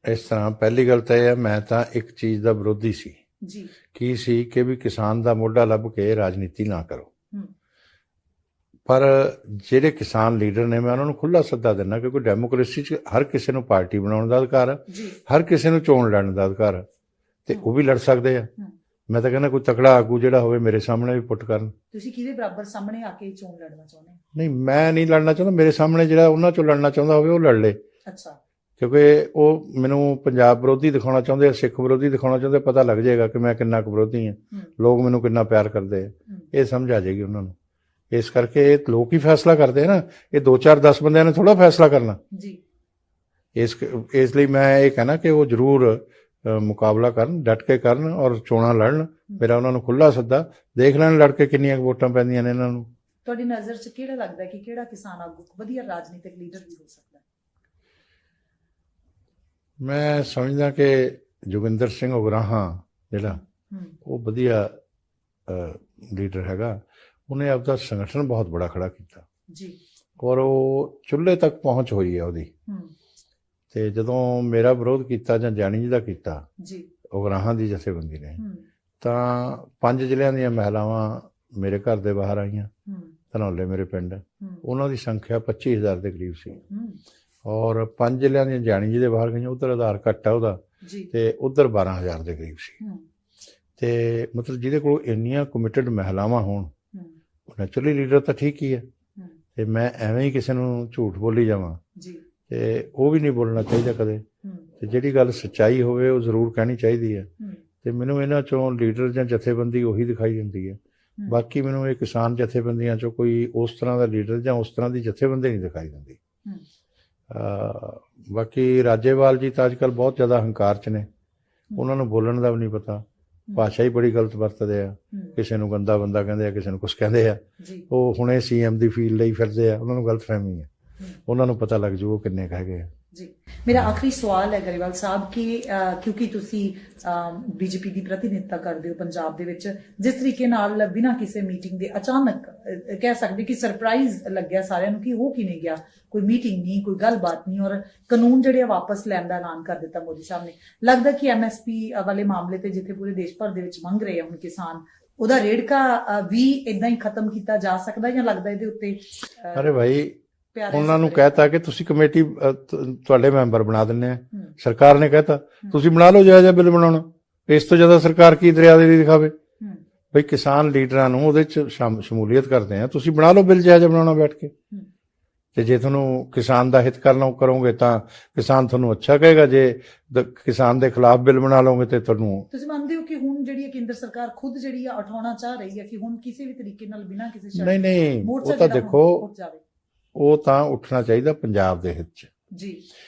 ਇਸ ਤਰ੍ਹਾਂ ਪਹਿਲੀ ਗੱਲ ਤਾਂ ਇਹ ਹੈ, ਮੈਂ ਤਾਂ ਇੱਕ ਚੀਜ਼ ਦਾ ਵਿਰੋਧੀ ਸੀ ਜੀ। ਕੀ ਸੀ ਕਿ ਵੀ ਕਿਸਾਨ ਦਾ ਮੋਢਾ ਲੱਭ ਕੇ ਰਾਜਨੀਤੀ ਨਾ ਕਰੋ। ਪਰ ਜਿਹੜੇ ਕਿਸਾਨ ਲੀਡਰ ਨੇ ਮੈਂ ਉਹਨਾਂ ਨੂੰ ਖੁੱਲ੍ਹਾ ਸੱਦਾ ਦਿੰਦਾ, ਕਿਉਂਕਿ ਡੈਮੋਕ੍ਰੇਸੀ 'ਚ ਹਰ ਕਿਸੇ ਨੂੰ ਪਾਰਟੀ ਬਣਾਉਣ ਦਾ ਅਧਿਕਾਰ ਹੈ, ਹਰ ਕਿਸੇ ਨੂੰ ਚੋਣ ਲੜਨ ਦਾ ਅਧਿਕਾਰ ਹੈ, ਤੇ ਉਹ ਵੀ ਲੜ ਸਕਦੇ ਆ। ਮੈਂ ਤਾਂ ਕਹਿੰਦਾ ਕੋਈ ਤਕੜਾ ਆਗੂ ਜਿਹੜਾ ਹੋਵੇ ਮੇਰੇ ਸਾਹਮਣੇ ਵੀ ਪੁੱਟ ਕਰਨ। ਤੁਸੀਂ ਕਿਹਦੇ ਬਰਾਬਰ ਸਾਹਮਣੇ ਆ ਕੇ ਚੋਣ ਲੜਨਾ ਚਾਹੁੰਦੇ? ਨਹੀਂ, ਮੈਂ ਨਹੀਂ ਲੜਨਾ ਚਾਹੁੰਦਾ, ਮੇਰੇ ਸਾਹਮਣੇ ਜਿਹੜਾ ਉਹਨਾਂ ਚੋਂ ਲੜਨਾ ਚਾਹੁੰਦਾ ਹੋਵੇ ਉਹ ਲੜ ਲੇ। ਅੱਛਾ। ਕਿਉਂਕਿ ਉਹ ਮੈਨੂੰ ਪੰਜਾਬ ਵਿਰੋਧੀ ਦਿਖਾਉਣਾ ਚਾਹੁੰਦੇ ਆ, ਸਿੱਖ ਵਿਰੋਧੀ ਦਿਖਾਉਣਾ ਚਾਹੁੰਦੇ, ਪਤਾ ਲੱਗ ਜਾਏਗਾ ਕਿ ਮੈਂ ਕਿੰਨਾ ਕੁ ਵਿਰੋਧੀ ਹਾਂ, ਲੋਕ ਮੈਨੂੰ ਕਿੰਨਾ ਪਿਆਰ ਕਰਦੇ ਆ, ਇਹ ਸਮਝ ਆ ਜਾਏਗੀ ਉਹਨਾਂ ਨੂੰ। ਇਸ ਕਰਕੇ ਇਹ ਲੋਕ ਹੀ ਫੈਸਲਾ ਕਰਦੇ ਆ ਨਾ, ਇਹ 2-4-10 ਬੰਦਿਆਂ ਨੇ ਥੋੜਾ ਫੈਸਲਾ ਕਰਨਾ ਜੀ। ਇਸ ਲਈ ਮੈਂ ਇਹ ਕਹਿਣਾ ਕਿ ਉਹ ਜ਼ਰੂਰ ਮੁਕਾਬਲਾ ਕਰਨ, ਡਟ ਕੇ ਕਰਨ ਔਰ ਚੋਣਾਂ ਲੜਨ। ਮੇਰਾ ਉਹਨਾਂ ਨੂੰ ਖੁੱਲ੍ਹਾ ਸੱਦਾ, ਦੇਖ ਲੈਣ ਲੜ ਕੇ ਕਿੰਨੀਆਂ ਵੋਟਾਂ ਪੈਂਦੀਆਂ ਨੇ ਇਹਨਾਂ ਨੂੰ। ਤੁਹਾਡੀ ਨਜ਼ਰ 'ਚ ਕਿਹੜਾ ਲੱਗਦਾ ਕਿ ਕਿਹੜਾ ਕਿਸਾਨ ਆਗੂ ਵਧੀਆ ਰਾਜਨੀਤਿਕ ਲੀਡਰ ਵੀ ਹੋ ਸਕਦਾ? ਮੈਂ ਸਮਝਦਾ ਕਿ ਜੋਗਿੰਦਰ ਸਿੰਘ ਉਗਰਾਹਾਂ ਜਿਹੜਾ ਉਹ ਵਧੀਆ ਲੀਡਰ ਹੈਗਾ। ਉਹਨੇ ਆਪਦਾ ਸੰਗਠਨ ਬਹੁਤ ਬੜਾ ਖੜਾ ਕੀਤਾ ਜੀ, ਔਰ ਉਹ ਚੁੱਲ੍ਹੇ ਤੱਕ ਪਹੁੰਚ ਹੋਈ ਹੈ ਉਹਦੀ। ਤੇ ਜਦੋਂ ਮੇਰਾ ਵਿਰੋਧ ਕੀਤਾ ਜਾਂ ਜਾਨੀ ਜੀ ਦਾ ਕੀਤਾ ਜੀ, ਉਗਰਾਹਾਂ ਦੀ ਜਥੇਬੰਦੀ ਨੇ, ਤਾਂ 5 ਜ਼ਿਲ੍ਹਿਆਂ ਦੀਆਂ ਮਹਿਲਾਵਾਂ ਮੇਰੇ ਘਰ ਦੇ ਬਾਹਰ ਆਈਆਂ ਧਨੌਲੇ ਮੇਰੇ ਪਿੰਡ, ਹੂੰ ਉਹਨਾਂ ਦੀ ਸੰਖਿਆ 25,000 ਦੇ ਕਰੀਬ ਸੀ। ਹੂੰ ਔਰ 5 ਜ਼ਿਲ੍ਹਿਆਂ ਦੀਆਂ ਜਾਣੀ ਜਿਹਦੇ ਬਾਹਰ ਗਈਆਂ, ਉੱਧਰ ਆਧਾਰ ਘੱਟ ਆ ਉਹਦਾ, ਜੀ ਤੇ ਉੱਧਰ 12,000 ਦੇ ਕਰੀਬ ਸੀ। ਹੂੰ ਤੇ ਮਤਲਬ ਜਿਹਦੇ ਕੋਲ ਇੰਨੀਆਂ ਕਮਿਟਡ ਮਹਿਲਾਵਾਂ ਹੋਣ, ਹੂੰ ਨੈਚੁਰਲੀ ਲੀਡਰ ਤਾਂ ਠੀਕ ਹੀ ਹੈ। ਹੂੰ ਤੇ ਮੈਂ ਐਵੇਂ ਹੀ ਕਿਸੇ ਨੂੰ ਝੂਠ ਬੋਲੀ ਜਾਵਾਂ ਜੀ ਤੇ ਉਹ ਵੀ ਨਹੀਂ ਬੋਲਣਾ ਚਾਹੀਦਾ ਕਦੇ। ਹੂੰ ਤੇ ਜਿਹੜੀ ਗੱਲ ਸੱਚਾਈ ਹੋਵੇ ਉਹ ਜ਼ਰੂਰ ਕਹਿਣੀ ਚਾਹੀਦੀ ਹੈ। ਹੂੰ ਤੇ ਮੈਨੂੰ ਇਹਨਾਂ ਚੋਂ ਲੀਡਰ ਜਾਂ ਜਥੇਬੰਦੀ ਉਹੀ ਦਿਖਾਈ ਦਿੰਦੀ ਹੈ। ਹੂੰ ਬਾਕੀ ਮੈਨੂੰ ਇਹ ਕਿਸਾਨ ਜਥੇਬੰਦੀਆਂ ਚੋਂ ਕੋਈ ਉਸ ਤਰ੍ਹਾਂ ਦਾ ਲੀਡਰ ਜਾਂ ਉਸ ਤਰ੍ਹਾਂ ਦੀ ਜਥੇਬੰਦੀ ਨਹੀਂ ਦਿਖਾਈ ਦਿੰਦੀ। ਹੂੰ ਬਾਕੀ ਰਾਜੇਵਾਲ ਜੀ ਤਾਂ ਅੱਜ ਕੱਲ੍ਹ ਬਹੁਤ ਜ਼ਿਆਦਾ ਹੰਕਾਰ 'ਚ ਨੇ, ਉਹਨਾਂ ਨੂੰ ਬੋਲਣ ਦਾ ਵੀ ਨਹੀਂ ਪਤਾ, ਭਾਸ਼ਾ ਹੀ ਬੜੀ ਗਲਤ ਵਰਤਦੇ ਆ, ਹੂੰ ਕਿਸੇ ਨੂੰ ਗੰਦਾ ਬੰਦਾ ਕਹਿੰਦੇ ਆ, ਕਿਸੇ ਨੂੰ ਕੁਛ ਕਹਿੰਦੇ ਆ। ਜੀ ਉਹ ਹੁਣੇ ਸੀਐਮ ਦੀ ਫੀਲਡ ਲਈ ਫਿਰਦੇ ਆ, ਉਹਨਾਂ ਨੂੰ ਗਲਤਫਹਿਮੀ ਹੈ, ਹੂੰ ਉਹਨਾਂ ਨੂੰ ਪਤਾ ਲੱਗ ਜੂ ਉਹ ਕਿੰਨੇ ਕੁ ਹੈਗੇ ਆ। ਜੀ ਮੇਰਾ ਆਖਰੀ ਸਵਾਲ ਹੈ ਗਰੇਵਾਲ ਸਾਹਿਬ ਕਿ ਕਿਉਂਕਿ ਤੁਸੀਂ ਬੀਜੇਪੀ ਦੀ ਪ੍ਰਤੀਨਿਧਤਾ ਕਰਦੇ ਹੋ ਪੰਜਾਬ ਦੇ ਵਿੱਚ, ਜਿਸ ਤਰੀਕੇ ਨਾਲ ਬਿਨਾਂ ਕਿਸੇ ਮੀਟਿੰਗ ਦੇ ਅਚਾਨਕ ਕਹਿ ਸਕਦੇ ਕਿ ਸਰਪ੍ਰਾਈਜ਼ ਲੱਗਿਆ ਸਾਰਿਆਂ ਨੂੰ ਕਿ ਹੋ ਕੀ ਨਹੀਂ ਗਿਆ, ਕੋਈ ਮੀਟਿੰਗ ਨਹੀਂ, ਕੋਈ ਗੱਲਬਾਤ ਨਹੀਂ, ਔਰ ਕਾਨੂੰਨ ਜਿਹੜੇ ਵਾਪਸ ਲੈਣ ਦਾ ਐਲਾਨ ਕਰ ਦਿੱਤਾ ਮੋਦੀ ਸਾਹਿਬ ਨੇ। ਲੱਗਦਾ ਕਿ ਐਮਐਸਪੀ ਵਾਲੇ ਮਾਮਲੇ ਤੇ ਜਿੱਥੇ ਪੂਰੇ ਦੇਸ਼ ਭਰ ਦੇ ਵਿੱਚ ਮੰਗ ਰਹੇ ਆ ਹੁਣ ਕਿਸਾਨ, ਉਹਦਾ ਰੇੜਕਾ ਵੀ ਇਦਾਂ ਹੀ ਖਤਮ ਕੀਤਾ ਜਾ ਸਕਦਾ, ਜਾਂ ਲੱਗਦਾ ਇਹਦੇ ਉੱਤੇ ਅਰੇ ਭਾਈ ਪਿਆਰੇ ਉਹਨਾਂ ਨੂੰ ਸਪਰੇ- ਕਹਿਤਾ ਕਿ ਤੁਸੀਂ ਕਮੇਟੀ ਤੁਹਾਡੇ ਮੈਂਬਰ ਬਣਾ ਦਿੰਦੇ ਆ। ਹੂੰ ਸਰਕਾਰ ਨੇ ਕਹਿਤਾ ਤੁਸੀਂ ਬਣਾ ਲਓ ਜਿਹੜਾ ਜਿਹਾ ਬਿੱਲ ਬਣਾਉਣਾ। ਇਸ ਤੋਂ ਜ਼ਿਆਦਾ ਸਰਕਾਰ ਕੀ ਦਰਿਆ ਦੇ ਦਿਖਾਵੇ? ਹੂੰ ਬਈ ਕਿਸਾਨ ਲੀਡਰਾਂ ਨੂੰ ਉਹਦੇ ਚ ਸ਼ਮੂਲੀਅਤ ਕਰਦੇ ਆ, ਤੁਸੀਂ ਬਣਾ ਲਓ ਬਿੱਲ ਜਿਹੜਾ ਜਿਹਾ ਬਣਾਉਣਾ ਬੈਠ ਕੇ। ਹੂੰ ਤੇ ਜੇ ਤੁਹਾਨੂੰ ਕਿਸਾਨ ਦਾ ਹਿੱਤ ਕਰੋਗੇ ਤਾਂ ਕਿਸਾਨ ਤੁਹਾਨੂੰ ਅੱਛਾ ਕਹੇਗਾ, ਜੇ ਕਿਸਾਨ ਦੇ ਖਿਲਾਫ ਬਿੱਲ ਬਣਾ ਲਓਗੇ ਤੇ ਤੁਹਾਨੂੰ। ਤੁਸੀਂ ਮੰਨਦੇ ਹੋ ਕਿ ਹੁਣ ਜਿਹੜੀ ਕੇਂਦਰ ਸਰਕਾਰ ਖੁਦ ਜਿਹੜੀ ਆ ਉਠਾਉਣਾ ਚਾਹ ਰਹੀ ਹੈ ਕਿ ਹੁਣ ਕਿਸੇ ਵੀ ਤਰੀਕੇ ਨਾਲ ਬਿਨਾਂ ਕਿਸੇ ਸ਼ਰਤ ਨਹੀਂ ਨਹੀਂ, ਮੋਰਚਾ ਉਹ ਤਾਂ ਜਿਹੜਾ ਹੁਣ ਦੇਖੋ ਉੱਠ ਜਾਵੇ? ਉਹ ਤਾਂ ਉੱਠਣਾ ਚਾਹੀਦਾ ਪੰਜਾਬ ਦੇ ਹਿੱਤ ਚ। ਜੀ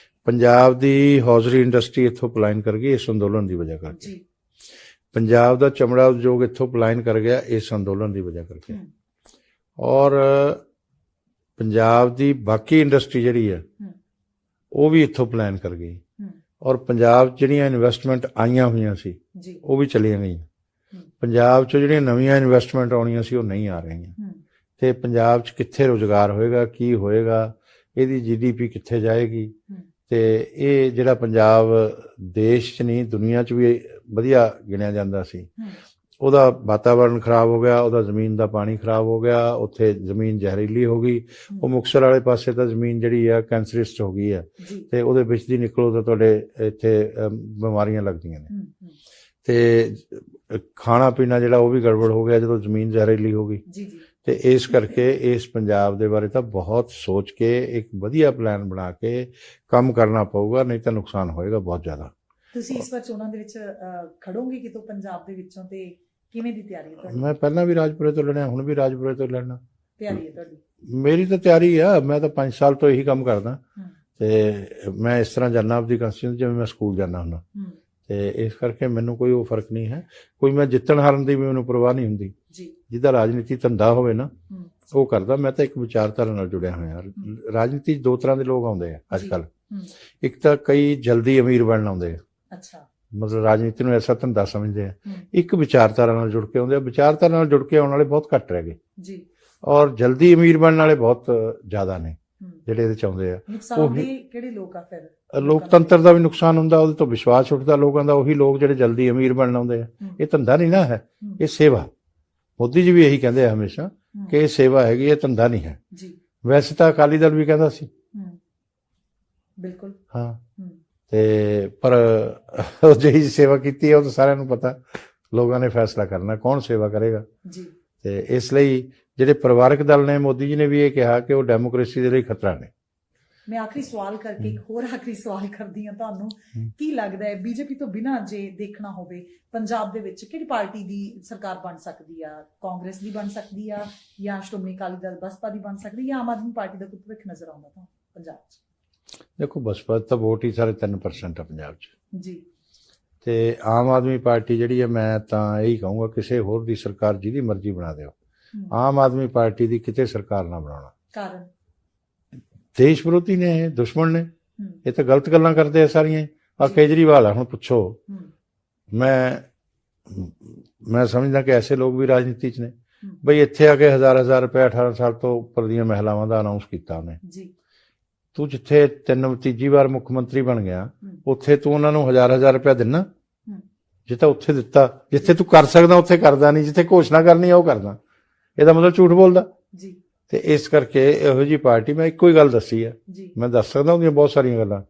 ਪੰਜਾਬ ਦੀ ਹੌਜ਼ਰੀ ਇੰਡਸਟਰੀ ਇੱਥੋਂ ਪਲਾਇਨ ਕਰ ਗਈ ਇਸ ਅੰਦੋਲਨ ਦੀ ਵਜ੍ਹਾ ਕਰਕੇ। ਜੀ ਪੰਜਾਬ ਦਾ ਚਮੜਾ ਉਦਯੋਗ ਇੱਥੋਂ ਪਲਾਇਨ ਕਰ ਗਿਆ ਇਸ ਅੰਦੋਲਨ ਦੀ ਵਜ੍ਹਾ ਕਰਕੇ। ਹੂੰ ਔਰ ਪੰਜਾਬ ਦੀ ਬਾਕੀ ਇੰਡਸਟਰੀ ਜਿਹੜੀ ਹੈ ਹੂੰ ਉਹ ਵੀ ਇੱਥੋਂ ਪਲਾਇਨ ਕਰ ਗਈ। ਹੂੰ ਔਰ ਪੰਜਾਬ 'ਚ ਜਿਹੜੀਆਂ ਇਨਵੈਸਟਮੈਂਟ ਆਈਆਂ ਹੋਈਆਂ ਸੀ ਜੀ ਉਹ ਵੀ ਚਲੀਆਂ ਗਈਆਂ। ਹੂੰ ਪੰਜਾਬ 'ਚ ਜਿਹੜੀਆਂ ਨਵੀਆਂ ਇਨਵੈਸਟਮੈਂਟ ਆਉਣੀਆਂ ਸੀ ਉਹ ਨਹੀਂ ਆ ਰਹੀਆਂ। ਹੂੰ ਤੇ ਪੰਜਾਬ 'ਚ ਕਿੱਥੇ ਰੁਜ਼ਗਾਰ ਹੋਏਗਾ, ਕੀ ਹੋਏਗਾ, ਇਹਦੀ ਜੀਡੀਪੀ ਕਿੱਥੇ ਜਾਏਗੀ? ਹੂੰ ਤੇ ਇਹ ਜਿਹੜਾ ਪੰਜਾਬ ਦੇਸ਼ 'ਚ ਨਹੀਂ ਦੁਨੀਆ 'ਚ ਵੀ ਵਧੀਆ ਗਿਣਿਆ ਜਾਂਦਾ ਸੀ, ਹੂੰ ਉਹਦਾ ਵਾਤਾਵਰਣ ਖਰਾਬ ਹੋ ਗਿਆ, ਉਹਦਾ ਜ਼ਮੀਨ ਦਾ ਪਾਣੀ ਖਰਾਬ ਹੋ ਗਿਆ, ਉੱਥੇ ਜ਼ਮੀਨ ਜ਼ਹਿਰੀਲੀ ਹੋ ਗਈ। ਉਹ ਮੁਕਤਸਰ ਵਾਲੇ ਪਾਸੇ ਤਾਂ ਜ਼ਮੀਨ ਜਿਹੜੀ ਆ ਕੈਂਸਰਿਸਟ ਹੋ ਗਈ ਹੈ, ਜੀ ਤੇ ਉਹਦੇ ਵਿੱਚ ਦੀ ਨਿਕਲੋ ਤਾਂ ਤੁਹਾਡੇ ਇੱਥੇ ਬਿਮਾਰੀਆਂ ਲੱਗਦੀਆਂ ਨੇ। ਹੂੰ ਤੇ ਖਾਣਾ ਪੀਣਾ ਜਿਹੜਾ ਉਹ ਵੀ ਗੜਬੜ ਹੋ ਗਿਆ ਜਦੋਂ ਜ਼ਮੀਨ ਜ਼ਹਿਰੀਲੀ ਹੋ ਗਈ। ਜੀ ਜੀ ਤੇ ਇਸ ਕਰਕੇ ਇਸ ਪੰਜਾਬ ਦੇ ਬਾਰੇ ਤਾਂ ਬਹੁਤ ਸੋਚ ਕੇ ਇੱਕ ਵਧੀਆ ਪਲਾਨ ਬਣਾ ਕੇ ਕੰਮ ਕਰਨਾ ਪਊਗਾ, ਨਹੀਂ ਤਾਂ ਨੁਕਸਾਨ ਹੋਏਗਾ ਬਹੁਤ ਜ਼ਿਆਦਾ। ਤੁਸੀਂ ਇਸ ਵਾਰ ਚੋਣਾਂ ਦੇ ਵਿੱਚ ਖੜੋਗੇ ਕਿਤੋਂ ਪੰਜਾਬ ਦੇ ਵਿੱਚੋਂ, ਤੇ ਕਿਵੇਂ ਦੀ ਤਿਆਰੀ ਹੈ ਤੁਹਾਡੀ? ਮੈਂ ਪਹਿਲਾਂ ਵੀ ਰਾਜਪੁਰੇ ਤੋਂ ਲੜਿਆ, ਹੁਣ ਵੀ ਰਾਜਪੁਰੇ ਤੋਂ ਲੜਨਾ। ਤਿਆਰੀ ਹੈ ਤੁਹਾਡੀ? ਮੇਰੀ ਤਾਂ ਤਿਆਰੀ ਆ, ਮੈਂ ਤਾਂ 5 ਸਾਲ ਤੋਂ ਇਹੀ ਕੰਮ ਕਰਦਾ। ਹੂੰ ਤੇ ਮੈਂ ਇਸ ਤਰ੍ਹਾਂ ਜਾਂਦਾ ਆਪਦੀ ਕੰਸਟੀਟਿਊਂਸੀ ਜਿਵੇਂ ਮੈਂ ਸਕੂਲ ਜਾਂਦਾ ਹੁੰਦਾ। ਹੂੰ ਤੇ ਇਸ ਕਰਕੇ ਮੈਨੂੰ ਕੋਈ ਉਹ ਫਰਕ ਨਹੀਂ ਹੈ, ਕੋਈ ਮੈਂ ਜਿੱਤਣ ਹਾਰਨ ਦੀ ਵੀ ਮੈਨੂੰ ਪਰਵਾਹ ਨਹੀਂ ਹੁੰਦੀ। ਜੀ ਜਿਹਦਾ ਰਾਜਨੀਤੀ ਧੰਦਾ ਹੋਵੇ ਨਾ ਹੂੰ ਉਹ ਕਰਦਾ। ਮੈਂ ਤਾਂ ਇੱਕ ਵਿਚਾਰਧਾਰਾ ਨਾਲ ਜੁੜਿਆ ਹੋਇਆ। ਰਾਜਨੀਤੀ 'ਚ ਦੋ ਤਰ੍ਹਾਂ ਦੇ ਲੋਕ ਆਉਂਦੇ ਆ ਅੱਜ ਜੀ। ਕੱਲ੍ਹ। ਹੂੰ ਇੱਕ ਤਾਂ ਕਈ ਜਲਦੀ ਅਮੀਰ ਬਣਨ ਆਉਂਦੇ ਆ, ਅੱਛਾ ਮਤਲਬ ਰਾਜਨੀਤੀ ਨੂੰ ਐਸਾ ਧੰਦਾ ਸਮਝਦੇ ਆ। ਹੂੰ ਇੱਕ ਵਿਚਾਰਧਾਰਾ ਨਾਲ ਜੁੜ ਕੇ ਆਉਂਦੇ ਆ। ਵਿਚਾਰਧਾਰਾ ਨਾਲ ਜੁੜ ਕੇ ਆਉਣ ਵਾਲੇ ਬਹੁਤ ਘੱਟ ਰਹਿ ਗਏ, ਜੀ ਔਰ ਜਲਦੀ ਅਮੀਰ ਬਣਨ ਵਾਲੇ ਬਹੁਤ ਜ਼ਿਆਦਾ ਨੇ ਹੂੰ ਜਿਹੜੇ ਇਹਦੇ ਚ ਆਉਂਦੇ ਆ। ਨੁਕਸਾਨ ਦੇ ਕਿਹੜੇ ਲੋਕ ਆ ਫਿਰ? ਲੋਕਤੰਤਰ ਦਾ ਵੀ ਨੁਕਸਾਨ ਹੁੰਦਾ, ਉਹਦੇ ਤੋਂ ਵਿਸ਼ਵਾਸ ਉੱਠਦਾ ਲੋਕਾਂ ਦਾ। ਉਹੀ ਲੋਕ ਜਿਹੜੇ ਜਲਦੀ ਅਮੀਰ ਬਣਨ ਆਉਂਦੇ ਆ। ਹੂੰ ਇਹ ਧੰਦਾ ਨਹੀਂ ਨਾ ਹੈ, ਹੂੰ ਇਹ ਸੇਵਾ। ਮੋਦੀ ਜੀ ਵੀ ਇਹੀ ਕਹਿੰਦੇ ਆ ਹਮੇਸ਼ਾ ਹੂੰ ਕਿ ਇਹ ਸੇਵਾ ਹੈਗੀ, ਇਹ ਧੰਦਾ ਨਹੀਂ ਹੈ। ਜੀ ਵੈਸੇ ਤਾਂ ਅਕਾਲੀ ਦਲ ਵੀ ਕਹਿੰਦਾ ਸੀ, ਹੂੰ ਬਿਲਕੁਲ ਹਾਂ, ਹੂੰ ਤੇ ਪਰ ਉਹ ਜਿਹੀ ਸੇਵਾ ਕੀਤੀ ਹੈ ਉਹ ਤਾਂ ਸਾਰਿਆਂ ਨੂੰ ਪਤਾ। ਲੋਕਾਂ ਨੇ ਫੈਸਲਾ ਕਰਨਾ ਕੌਣ ਸੇਵਾ ਕਰੇਗਾ। ਜੀ ਤੇ ਇਸ ਲਈ ਜਿਹੜੇ ਪਰਿਵਾਰਕ ਦਲ ਨੇ, ਮੋਦੀ ਜੀ ਨੇ ਵੀ ਇਹ ਕਿਹਾ ਕਿ ਉਹ ਡੈਮੋਕ੍ਰੇਸੀ ਦੇ ਲਈ ਖਤਰਾ ਨੇ। ਮੈਂ ਆਖਰੀ ਸਵਾਲ ਕਰਕੇ ਇੱਕ ਹੋਰ ਆਖਰੀ ਸਵਾਲ ਕਰਦੀ ਹਾਂ ਤੁਹਾਨੂੰ। ਹੂੰ। ਕੀ ਲੱਗਦਾ ਹੈ ਬੀਜੇਪੀ ਤੋਂ ਬਿਨਾਂ ਜੇ ਦੇਖਣਾ ਹੋਵੇ ਪੰਜਾਬ ਦੇ ਵਿੱਚ ਕਿਹੜੀ ਪਾਰਟੀ ਦੀ ਸਰਕਾਰ ਬਣ ਸਕਦੀ ਆ? ਕਾਂਗਰਸ ਦੀ ਬਣ ਸਕਦੀ ਆ, ਜਾਂ ਸ਼੍ਰੋਮਣੀ ਅਕਾਲੀ ਦਲ ਬਸਪਾ ਦੀ ਬਣ ਸਕਦੀ, ਜਾਂ ਆਮ ਆਦਮੀ ਪਾਰਟੀ ਦਾ ਕੋਈ ਭਵਿੱਖ ਨਜ਼ਰ ਆਉਂਦਾ ਤੁਹਾਨੂੰ ਪੰਜਾਬ 'ਚ? ਦੇਖੋ ਬਸਪਾ ਤਾਂ ਵੋਟ ਹੀ ਸਾਰੇ 3% ਆ ਪੰਜਾਬ 'ਚ, ਜੀ ਤੇ ਆਮ ਆਦਮੀ ਪਾਰਟੀ ਜਿਹੜੀ ਹੈ, ਮੈਂ ਤਾਂ ਇਹੀ ਕਹੂੰਗਾ ਕਿਸੇ ਹੋਰ ਦੀ ਸਰਕਾਰ ਜਿਹਦੀ ਮਰਜ਼ੀ ਬਣਾ ਦਿਓ, ਹੂੰ ਆਮ ਆਦਮੀ ਪਾਰਟੀ ਦੀ ਕਿਤੇ ਸਰਕਾਰ ਨਾ ਬਣਾਉਣਾ। ਕਾਰਨ? ਦੇਸ਼ ਵਿਰੋਧੀ ਨੇ, ਇਹ ਦੁਸ਼ਮਣ ਨੇ, ਹੂੰ ਇਹ ਤਾਂ ਗਲਤ ਗੱਲਾਂ ਕਰਦੇ ਆ ਸਾਰੀਆਂ। ਆ ਜੀ। ਕੇਜਰੀਵਾਲ ਆ, ਹੁਣ ਪੁੱਛੋ। ਹੂੰ ਮੈਂ ਸਮਝਦਾ ਕਿ ਐਸੇ ਲੋਕ ਵੀ ਰਾਜਨੀਤੀ 'ਚ ਨੇ। ਹੂੰ ਬਈ ਇੱਥੇ ਆ ਕੇ ਹਜ਼ਾਰ ਰੁਪਏ 18 ਸਾਲ ਤੋਂ ਉੱਪਰ ਦੀਆਂ ਮਹਿਲਾਵਾਂ ਦਾ ਅਨਾਉਂਸ ਕੀਤਾ ਉਹਨੇ। ਜੀ ਤੂੰ ਜਿੱਥੇ ਤੀਜੀ ਵਾਰ ਮੁੱਖ ਮੰਤਰੀ ਬਣ ਗਿਆ, ਹੂੰ ਉੱਥੇ ਤੂੰ ਉਹਨਾਂ ਨੂੰ ਹਜ਼ਾਰ ਰੁਪਏ ਦਿੰਨਾ? ਹੂੰ ਜੇ ਤਾਂ ਉੱਥੇ ਦਿੱਤਾ, ਜਿੱਥੇ ਤੂੰ ਕਰ ਸਕਦਾ ਉੱਥੇ ਕਰਦਾ ਨਹੀਂ, ਜਿੱਥੇ ਘੋਸ਼ਣਾ ਕਰਨੀ ਆ ਉਹ ਕਰਦਾ। ਇਹਦਾ ਮਤਲਬ ਝੂਠ ਬੋਲਦਾ। ਜੀ ਤੇ ਇਸ ਕਰਕੇ ਇਹੋ ਜੀ ਪਾਰਟੀ, ਮੈਂ ਇੱਕੋ ਹੀ ਗੱਲ ਦੱਸੀ ਹੈ, ਜੀ ਮੈਂ ਦੱਸ ਸਕਦਾ ਉਹਦੀਆਂ ਬਹੁਤ ਸਾਰੀਆਂ ਗੱਲਾਂ,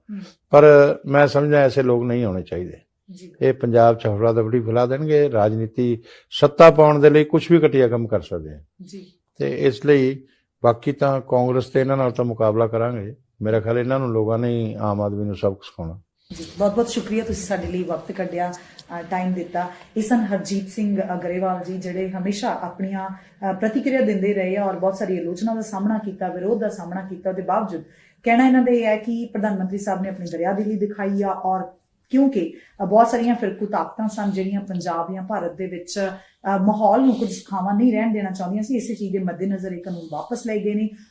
ਪਰ ਮੈਂ ਸਮਝਦਾ ਐਸੇ ਲੋਕ ਨਹੀਂ ਹੋਣੇ ਚਾਹੀਦੇ। ਜੀ ਇਹ ਪੰਜਾਬ 'ਚ ਹਫੜਾ ਦਫੜੀ ਫੈਲਾ ਦੇਣਗੇ, ਰਾਜਨੀਤੀ ਸੱਤਾ ਪਾਉਣ ਦੇ ਲਈ ਕੁਝ ਵੀ ਘਟੀਆ ਕੰਮ ਕਰ ਸਕਦੇ ਆ। ਜੀ ਤੇ ਇਸ ਲਈ ਬਾਕੀ ਤਾਂ ਕਾਂਗਰਸ ਤੇ ਇਹਨਾਂ ਨਾਲ ਤਾਂ ਮੁਕਾਬਲਾ ਕਰਾਂਗੇ। ਮੇਰਾ ਖਿਆਲ ਇਹਨਾਂ ਨੂੰ ਲੋਕਾਂ ਨੇ ਹੀ ਆਮ ਆਦਮੀ ਨੂੰ ਸਬਕ ਸਿਖਾਉਣਾ। ਜੀ ਬਹੁਤ ਬਹੁਤ ਸ਼ੁਕਰੀਆ, ਤੁਸੀਂ ਸਾਡੇ ਲਈ ਵਕਤ ਕੱਢਿਆ, ਟਾਈਮ ਦਿੱਤਾ। ਇਹ ਸਨ ਹਰਜੀਤ ਸਿੰਘ ਗਰੇਵਾਲ ਜੀ, ਜਿਹੜੇ ਹਮੇਸ਼ਾ ਆਪਣੀਆਂ ਪ੍ਰਤੀਕਿਰਿਆ ਦਿੰਦੇ ਰਹੇ ਆ ਔਰ ਬਹੁਤ ਸਾਰੀ ਆਲੋਚਨਾ ਦਾ ਸਾਹਮਣਾ ਕੀਤਾ, ਵਿਰੋਧ ਦਾ ਸਾਹਮਣਾ ਕੀਤਾ। ਉਹਦੇ ਬਾਵਜੂਦ ਕਹਿਣਾ ਇਹਨਾਂ ਦਾ ਇਹ ਹੈ ਕਿ ਪ੍ਰਧਾਨ ਮੰਤਰੀ ਸਾਹਿਬ ਨੇ ਆਪਣੀ ਦਰਿਆਦਿਲੀ ਦਿਖਾਈ ਆ, ਔਰ ਕਿਉਂਕਿ ਬਹੁਤ ਸਾਰੀਆਂ ਫਿਰਕੂ ਤਾਕਤਾਂ ਸਨ ਜਿਹੜੀਆਂ ਪੰਜਾਬ ਜਾਂ ਭਾਰਤ ਦੇ ਵਿੱਚ ਮਾਹੌਲ ਨੂੰ ਕੁਝ ਸੁਖਾਵਾਂ ਨਹੀਂ ਰਹਿਣ ਦੇਣਾ ਚਾਹੁੰਦੀਆਂ ਸੀ, ਇਸੇ ਚੀਜ਼ ਦੇ ਮੱਦੇਨਜ਼ਰ ਇਹ ਕਾਨੂੰਨ ਵਾਪਸ ਲਏ ਗਏ ਨੇ